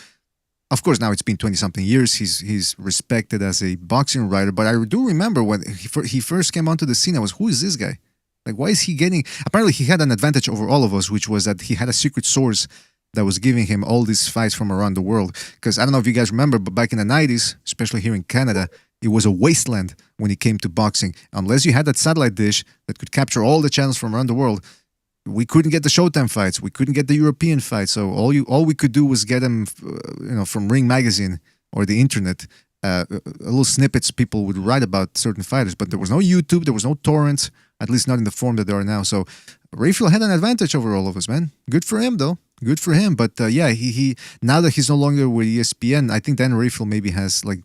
of course now it's been 20-something years. He's respected as a boxing writer, but I do remember when he first came onto the scene, I was, who is this guy? Like, why is he getting... Apparently he had an advantage over all of us, which was that he had a secret source that was giving him all these fights from around the world. Because I don't know if you guys remember, but back in the 90s, especially here in Canada, it was a wasteland when it came to boxing. Unless you had that satellite dish that could capture all the channels from around the world, we couldn't get the Showtime fights. We couldn't get the European fights. So all we could do was get them, from Ring Magazine or the internet. Little snippets people would write about certain fighters, but there was no YouTube, there was no torrents, at least not in the form that they are now. So Raphael had an advantage over all of us, man. Good for him, though. Good for him. But he now that he's no longer with ESPN, I think Dan Raphael maybe has, like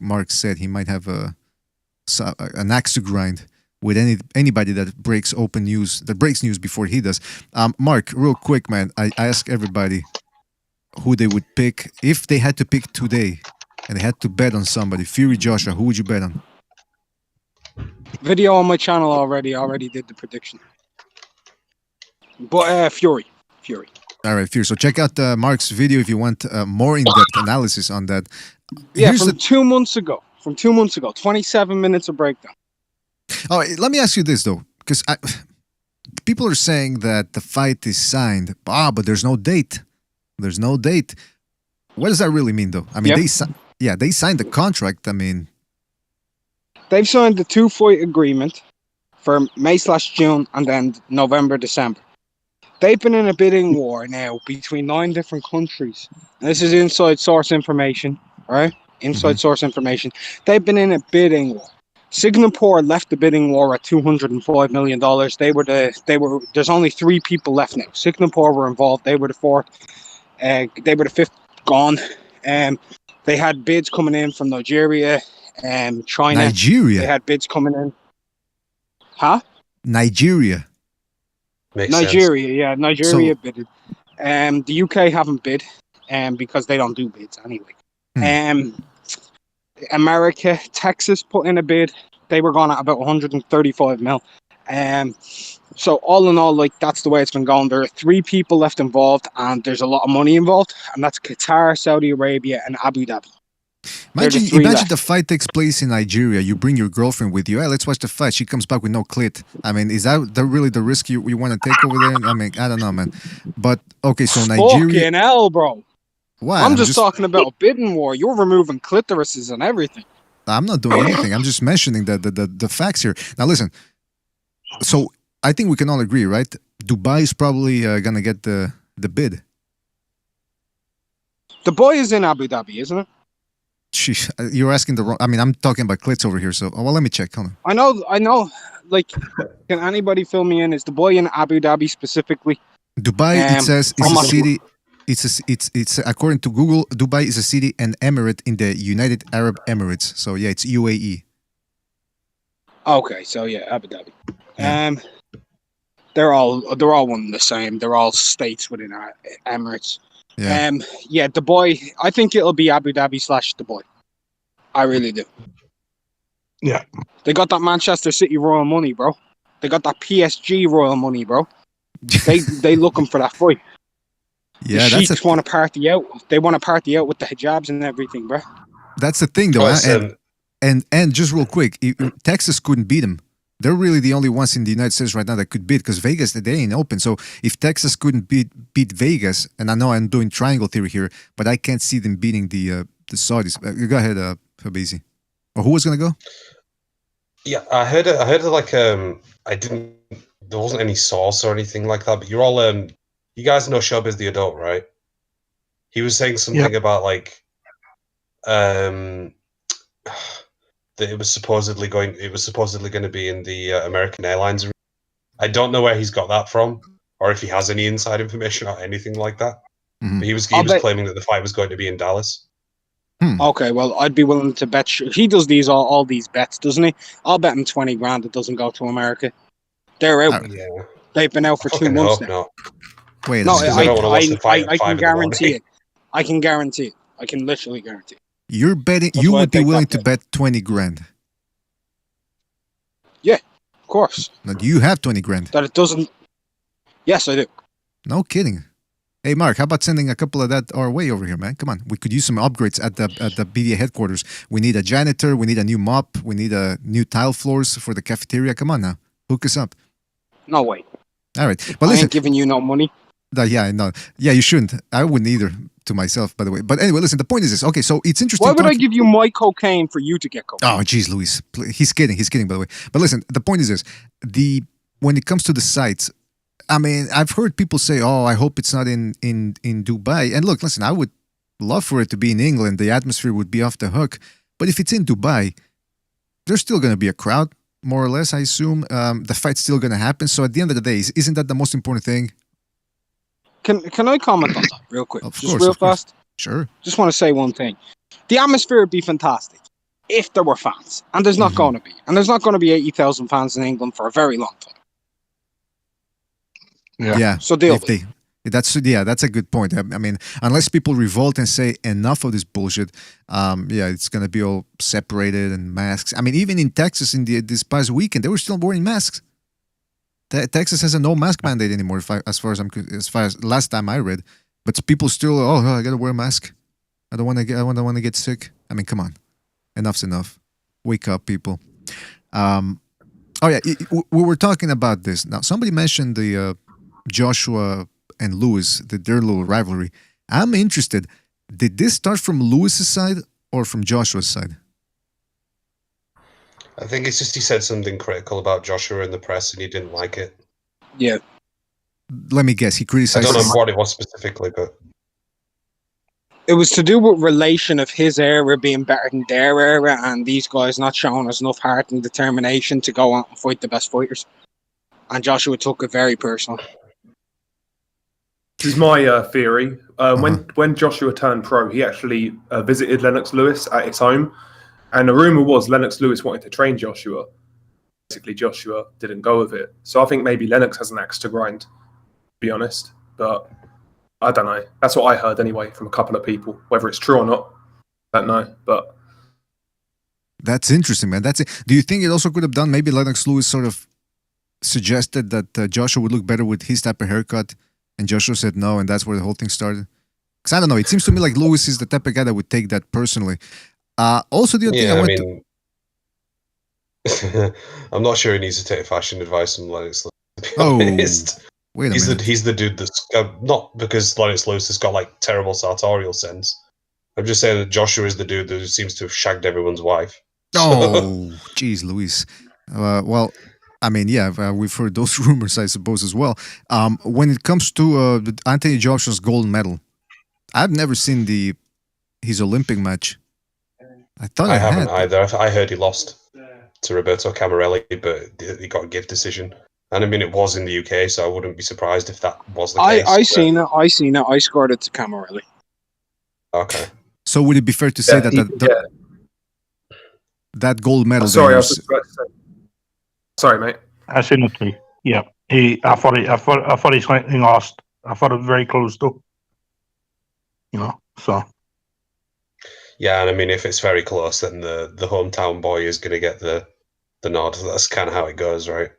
Mark said, he might have an axe to grind with anybody that breaks open news, that breaks news before he does. Mark, real quick, man, I ask everybody who they would pick if they had to pick today and they had to bet on somebody. Fury, Joshua, who would you bet on? Video on my channel already did the prediction. But Fury. All right, Fury. So check out Mark's video if you want more in-depth analysis on that. Yeah, from 2 months ago. 27 minutes of breakdown. Oh, let me ask you this though, because people are saying that the fight is signed, but there's no date. There's no date. What does that really mean, though? I mean, they signed the contract. I mean, they've signed the 2-fight agreement for May/June and then November, December. They've been in a bidding war now between 9 different countries. This is inside source information, right? Inside source information. They've been in a bidding war. Singapore left the bidding war at $205 million. There's only 3 people left now. Singapore were involved. They were the 4th. They were the 5th gone. They had bids coming in from Nigeria and China. Nigeria? They had bids coming in. Huh? Nigeria. Nigeria, yeah. Nigeria bidded. The UK haven't bid because they don't do bids anyway. America, Texas put in a bid. They were going at about 135 mil. So all in all, like, that's the way it's been going. There are 3 people left involved, and there's a lot of money involved, and that's Qatar, Saudi Arabia, and Abu Dhabi. Imagine the fight takes place in Nigeria. You bring your girlfriend with you. Hey, let's watch the fight. She comes back with no clit. I mean, is that really the risk you want to take over there? I mean, I don't know, man. But, okay, so Nigeria... Fucking hell, bro. Why? I'm just talking about a bidding war. You're removing clitorises and everything. I'm not doing anything. I'm just mentioning the facts here. Now, listen. So, I think we can all agree, right? Dubai is probably going to get the bid. Dubai is in Abu Dhabi, isn't it? Sheesh, you're asking the wrong... I mean, I'm talking about clits over here, so... Well, let me check. Hold on. I know. Like, can anybody fill me in? Is Dubai in Abu Dhabi specifically? Dubai, it says, it's a city... It's according to Google, Dubai is a city and emirate in the United Arab Emirates. So yeah, it's UAE. Okay, so yeah, Abu Dhabi. Yeah. They're all one and the same. They're all states within our Emirates. Yeah. Dubai. I think it'll be Abu Dhabi/Dubai. I really do. Yeah. They got that Manchester City royal money, bro. They got that PSG royal money, bro. They looking for that fight. Yeah, the Sheiks want to party out. They want to party out with the hijabs and everything, bro. That's the thing, though. And just real quick, Texas couldn't beat them. They're really the only ones in the United States right now that could beat, because Vegas, they ain't open. So if Texas couldn't beat Vegas, and I know I'm doing triangle theory here, but I can't see them beating the Saudis. Go ahead, Fabizi. Or who was gonna go? Yeah, I heard like there wasn't any source or anything like that, but you're all you guys know Showbiz the Adult, right? He was saying something about like that it was supposedly going to be in the American Airlines. I don't know where he's got that from, or if he has any inside information or anything like that. But he was claiming that the fight was going to be in Dallas. Okay, well, I'd be willing to bet. He does all these bets, doesn't he? I'll bet him 20 grand it doesn't go to America. They're out. Yeah. They've been out for 2 months now. Not. Wait, no, I can guarantee it. I can guarantee it. I can literally guarantee it. You're betting. You would be willing to bet 20 grand. Yeah, of course. Now, do you have 20 grand? That it doesn't. Yes, I do. No kidding. Hey, Mark, how about sending a couple of that our way over here, man? Come on, we could use some upgrades at the BDA headquarters. We need a janitor. We need a new mop. We need a new tile floors for the cafeteria. Come on now, hook us up. No way. All right, but listen, I ain't giving you no money. Yeah, I know. Yeah, you shouldn't. I wouldn't either, to myself, by the way. But anyway, listen, the point is this. Okay, so it's interesting. Why would I give you my cocaine for you to get cocaine? Oh, geez, Luis. He's kidding, by the way. But listen, the point is this. When it comes to the sites, I mean, I've heard people say, oh, I hope it's not in Dubai. And look, listen, I would love for it to be in England. The atmosphere would be off the hook. But if it's in Dubai, there's still going to be a crowd, more or less, I assume. The fight's still going to happen. So at the end of the day, isn't that the most important thing? Can I comment on that real quick? Of Just course, real fast? Sure. Just want to say one thing. The atmosphere would be fantastic. if there were fans, and there's not going to be, and there's not going to be 80,000 fans in England for a very long time. Yeah. So deal if with they, that's a good point. I mean, unless people revolt and say enough of this bullshit, it's gonna be all separated and masks. I mean, even in Texas this past weekend, they were still wearing masks. Texas has a no mask mandate anymore, as far as last time I read. But people still, I gotta wear a mask. I don't want to get sick. I mean, come on, enough's enough. Wake up, people. We were talking about this. Now, somebody mentioned the Joshua and Lewis, their little rivalry. I'm interested. Did this start from Lewis's side or from Joshua's side? I think it's just he said something critical about Joshua in the press and he didn't like it. Yeah. Let me guess. He criticized. I don't know what it was specifically, but it was to do with relation of his era being better than their era, and these guys not showing us enough heart and determination to go out and fight the best fighters. And Joshua took it very personal. This is my theory. When Joshua turned pro, he actually visited Lennox Lewis at his home, and the rumor was Lennox Lewis wanted to train Joshua. Basically, Joshua didn't go with it. So I think maybe Lennox has an axe to grind, to be honest. But I don't know. That's what I heard anyway from a couple of people. Whether it's true or not, I don't know. But that's interesting, man. That's it. Do you think it also could have done? Maybe Lennox Lewis sort of suggested that Joshua would look better with his type of haircut, and Joshua said no, and that's where the whole thing started. Because I don't know. It seems to me like Lewis is the type of guy that would take that personally. Also, the other thing I'm not sure he needs to take fashion advice from Lennox Lewis, to be honest. Wait a minute. He's the dude that's not because Lennox Lewis has got like terrible sartorial sense. I'm just saying that Joshua is the dude that seems to have shagged everyone's wife. Oh, jeez, Luis. Well, I mean, we've heard those rumors, I suppose, as well. When it comes to Anthony Joshua's gold medal, I've never seen his Olympic match. I haven't either. I heard he lost to Roberto Camarelli, but he got a gift decision. And I mean, it was in the UK, so I wouldn't be surprised if that was the case. I seen it. I scored it to Camarelli. Okay. So would it be fair to say that gold medal? Sorry, I was just about to say. Sorry, mate. I seen it too. Yeah, I thought he slightly lost. I thought it was very close though. So. Yeah, and I mean, if it's very close, then the hometown boy is going to get the nod. That's kind of how it goes, right?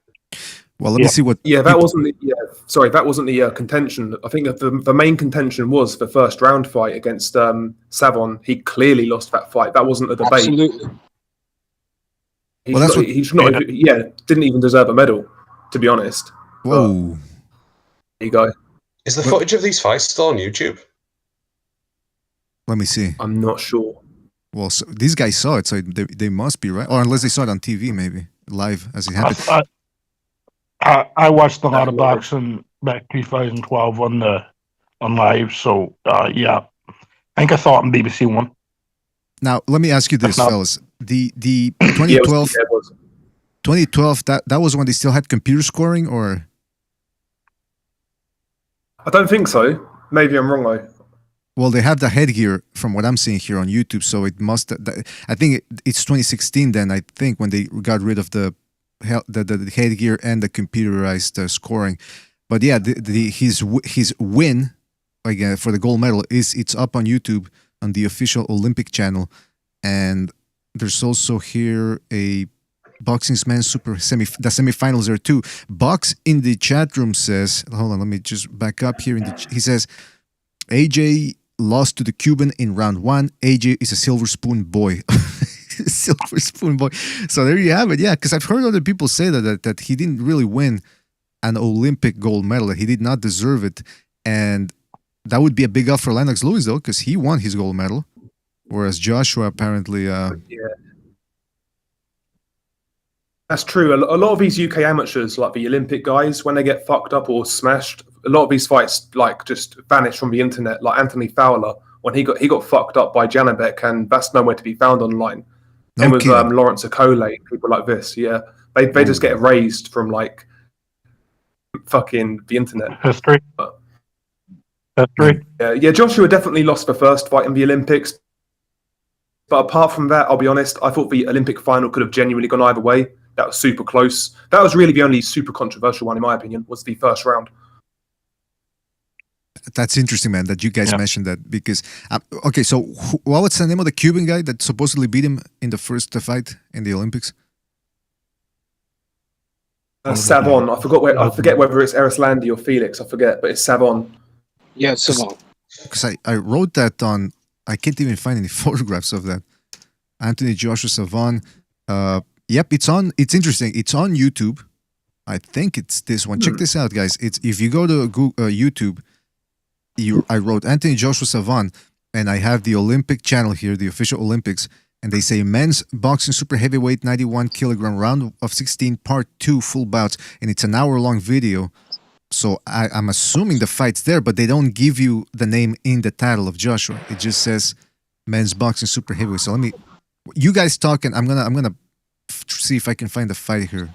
Well, let me see what. Yeah, that wasn't the contention. I think that the main contention was the first round fight against Savon. He clearly lost that fight. That wasn't a debate. Absolutely. Didn't even deserve a medal, to be honest. Whoa. There you go. Is the footage of these fights still on YouTube? Let me see. I'm not sure. Well, so these guys saw it, so they must be right, or unless they saw it on TV, maybe live as it happened. I watched a lot of boxing back 2012 on live, so I think I saw it on BBC One. Now let me ask you this, fellas: the 2012, 2012 that was when they still had computer scoring, or I don't think so. Maybe I'm wrong though. Well, they have the headgear from what I'm seeing here on YouTube, so it must. I think it's 2016. Then I think when they got rid of the headgear and the computerized scoring. But yeah, his win again for the gold medal it's up on YouTube on the official Olympic channel, and there's also here a Boxing's Super the semifinals there too. Box in the chat room says, hold on, let me just back up here. He says, AJ lost to the Cuban in round 1. AJ is a silver spoon boy. Silver spoon boy. So there you have it. Yeah, because I've heard other people say that he didn't really win an Olympic gold medal. He did not deserve it. And that would be a big up for Lennox Lewis, though, because he won his gold medal. Whereas Joshua apparently... Yeah. That's true. A lot of these UK amateurs, like the Olympic guys, when they get fucked up or smashed, a lot of these fights like just vanish from the internet. Like Anthony Fowler, when he got fucked up by Janabek, and that's nowhere to be found online. And with Lawrence Okole, people like this, yeah, they just get erased from like fucking the internet. History. Yeah, Joshua definitely lost the first fight in the Olympics. But apart from that, I'll be honest, I thought the Olympic final could have genuinely gone either way. That was super close. That was really the only super controversial one, in my opinion, was the first round. That's interesting, man, that you guys mentioned that because, okay, so what was the name of the Cuban guy that supposedly beat him in the first fight in the Olympics? Savon. I forget whether it's Arislandi or Felix. I forget, but it's Savon. Yeah, it's Savon. Because I wrote that on, I can't even find any photographs of that. Anthony Joshua Savon. Yep, it's interesting. It's on YouTube. I think it's this one. Check this out, guys. It's if you go to Google, YouTube, I wrote Anthony Joshua Savon, and I have the Olympic channel here, the official Olympics, and they say men's boxing super heavyweight 91 kilogram round of 16 part 2 full bouts, and it's an hour-long video. So I'm assuming the fight's there, but they don't give you the name in the title of Joshua. It just says men's boxing super heavyweight. So you guys talk, and I'm gonna see if I can find the fight here.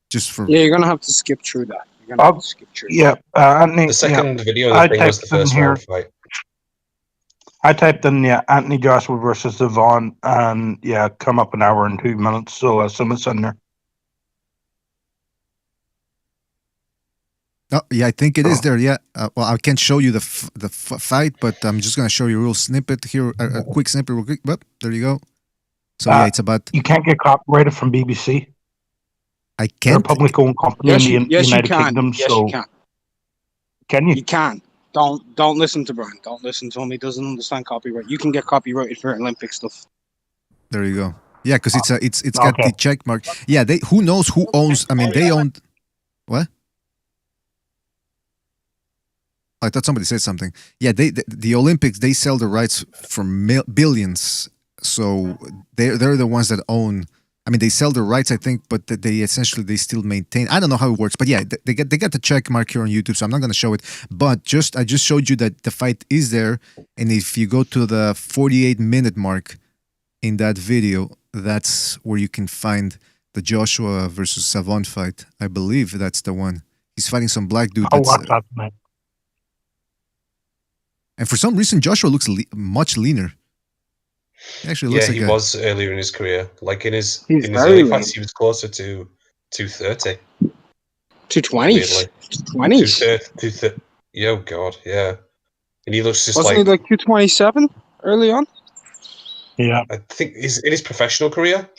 Just for you're gonna have to skip through that. You're gonna have to skip through. Anthony, the second video of the thing was the first round fight. I typed in Anthony Joshua versus Savon, and come up an hour and 2 minutes. So I assume it's in there. Oh yeah, I think it is there. Yeah. Well, I can't show you the fight, but I'm just gonna show you a real snippet here, a quick snippet, real quick. Well, there you go. So it's about. You can't get copyrighted from BBC. I can't. They're a public-owned company in the United Kingdom. Yes, so you can. Can you? You can. Don't listen to Brian. Don't listen to him. He doesn't understand copyright. You can get copyrighted for Olympic stuff. There you go. Yeah, because it's got the check mark. Yeah, who knows who owns? I mean, they own. What? I thought somebody said something. Yeah, the Olympics, they sell the rights for billions. So they're the ones that own. I mean, they sell the rights, I think, but they still maintain. I don't know how it works, but yeah, they get the check mark here on YouTube, so I'm not going to show it. But I just showed you that the fight is there, and if you go to the 48-minute mark in that video, that's where you can find the Joshua versus Savon fight. I believe that's the one. He's fighting some black dude. I'll watch that tonight. And for some reason, Joshua looks much leaner. He actually looks like he was earlier in his career. Like in his very early fights, he was closer to 230. 220. 230. Oh god, yeah. And he looks just Wasn't he like 227 early on? Yeah. I think in his professional career,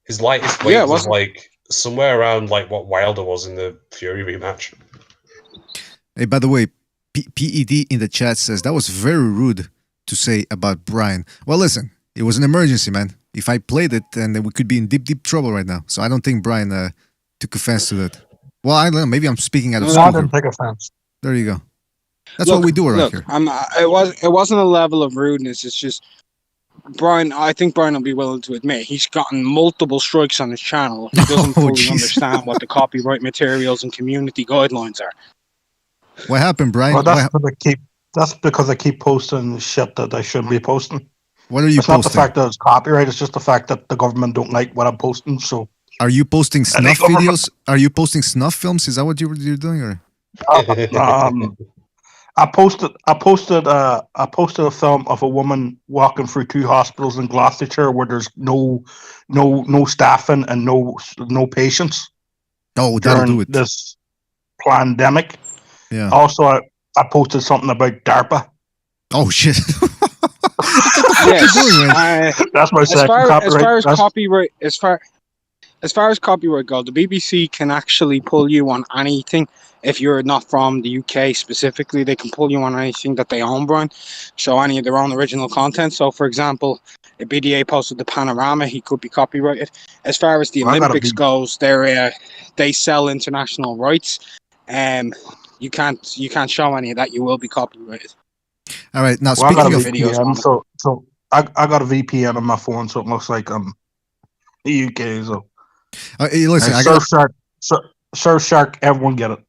his lightest weight was like somewhere around like what Wilder was in the Fury rematch. Hey, by the way, PED in the chat says that was very rude to say about Brian. Well, listen, it was an emergency, man. If I played it, then we could be in deep trouble right now. So I don't think Brian took offense to that. Well, I don't know. Maybe I'm speaking out of school. I didn't take offense. There you go. That's what we do around here. It wasn't a level of rudeness. It's just Brian. I think Brian will be willing to admit he's gotten multiple strikes on his channel. He doesn't fully understand what the copyright materials and community guidelines are. What happened, Brian? Well, that's because I keep posting shit that I shouldn't be posting. What are you it's posting? Not the fact that it's copyright. It's just the fact that the government don't like what I'm posting. So, are you posting snuff videos? Are you posting snuff films? Is that what you're doing? Or I posted a film of a woman walking through 2 hospitals in Gloucestershire where there's no staffing and no patients. Oh, that'll do it. This pandemic. Yeah. Also, I posted something about DARPA. Oh shit! That's my second copyright. As far as copyright goes, the BBC can actually pull you on anything. If you're not from the UK specifically, they can pull you on anything that they own, Brian. So any of their own original content. So, for example, if BDA posted the panorama, he could be copyrighted. As far as the Olympics goes, they sell international rights. You can't show any of that. You will be copyrighted. All right. Now speaking of videos, so I got a VPN on my phone, so it looks like the UK. So hey, listen, Surfshark, everyone get it.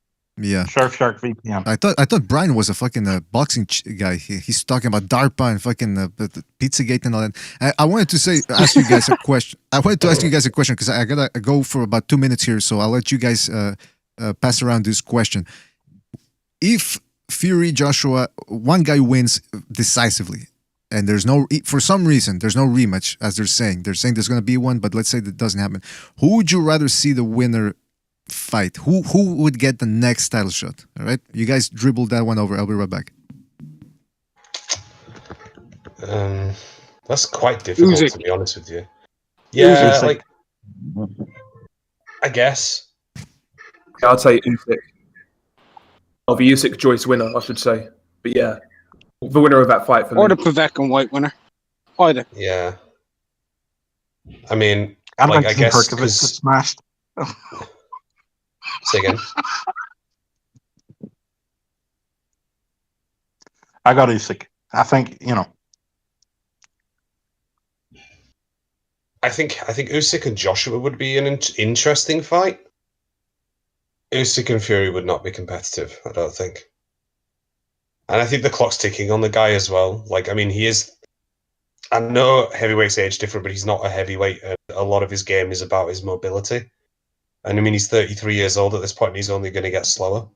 Yeah, Surfshark VPN. I thought Brian was a fucking boxing guy. He's talking about DARPA and fucking the Pizzagate and all that. I wanted to ask you guys a question. I wanted to ask you guys a question because I gotta go for about 2 minutes here, so I'll let you guys pass around this question. If Fury Joshua, one guy wins decisively, and there's no, for some reason, there's no rematch, as they're saying. They're saying there's going to be one, but let's say that doesn't happen. Who would you rather see the winner fight? Who would get the next title shot? All right, you guys dribbled that one over. I'll be right back. That's quite difficult, to be honest with you. Yeah, like, I guess. Yeah, I'd say Usyk. Oh, the Usyk Joyce winner, I should say. But yeah, the winner of that fight for me. Or the Povetkin White winner. Either. Yeah. I mean, I'd like, like I to see guess Perkovic get smashed. Say again. I got Usyk. I think, you know. I think Usyk and Joshua would be an interesting fight. Usyk and Fury would not be competitive, I don't think. And I think the clock's ticking on the guy as well. Like, I mean, he is. I know heavyweight's age different, but he's not a heavyweight, and a lot of his game is about his mobility. And I mean, he's 33 years old at this point, and he's only going to get slower.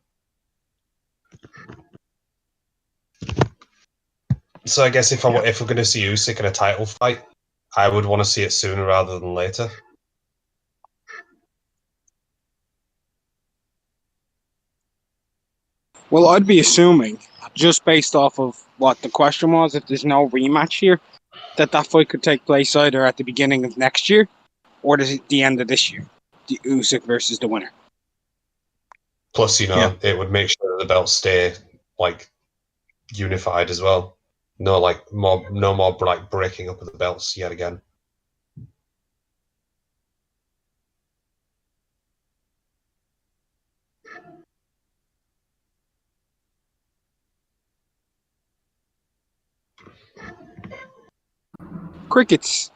So I guess if we're going to see Usyk in a title fight, I would want to see it sooner rather than later. Well, I'd be assuming, just based off of what the question was, if there's no rematch here, that fight could take place either at the beginning of next year or the end of this year. The Usyk versus the winner. Plus, you know, it would make sure that the belts stay, like, unified as well. No more like breaking up of the belts yet again. Crickets.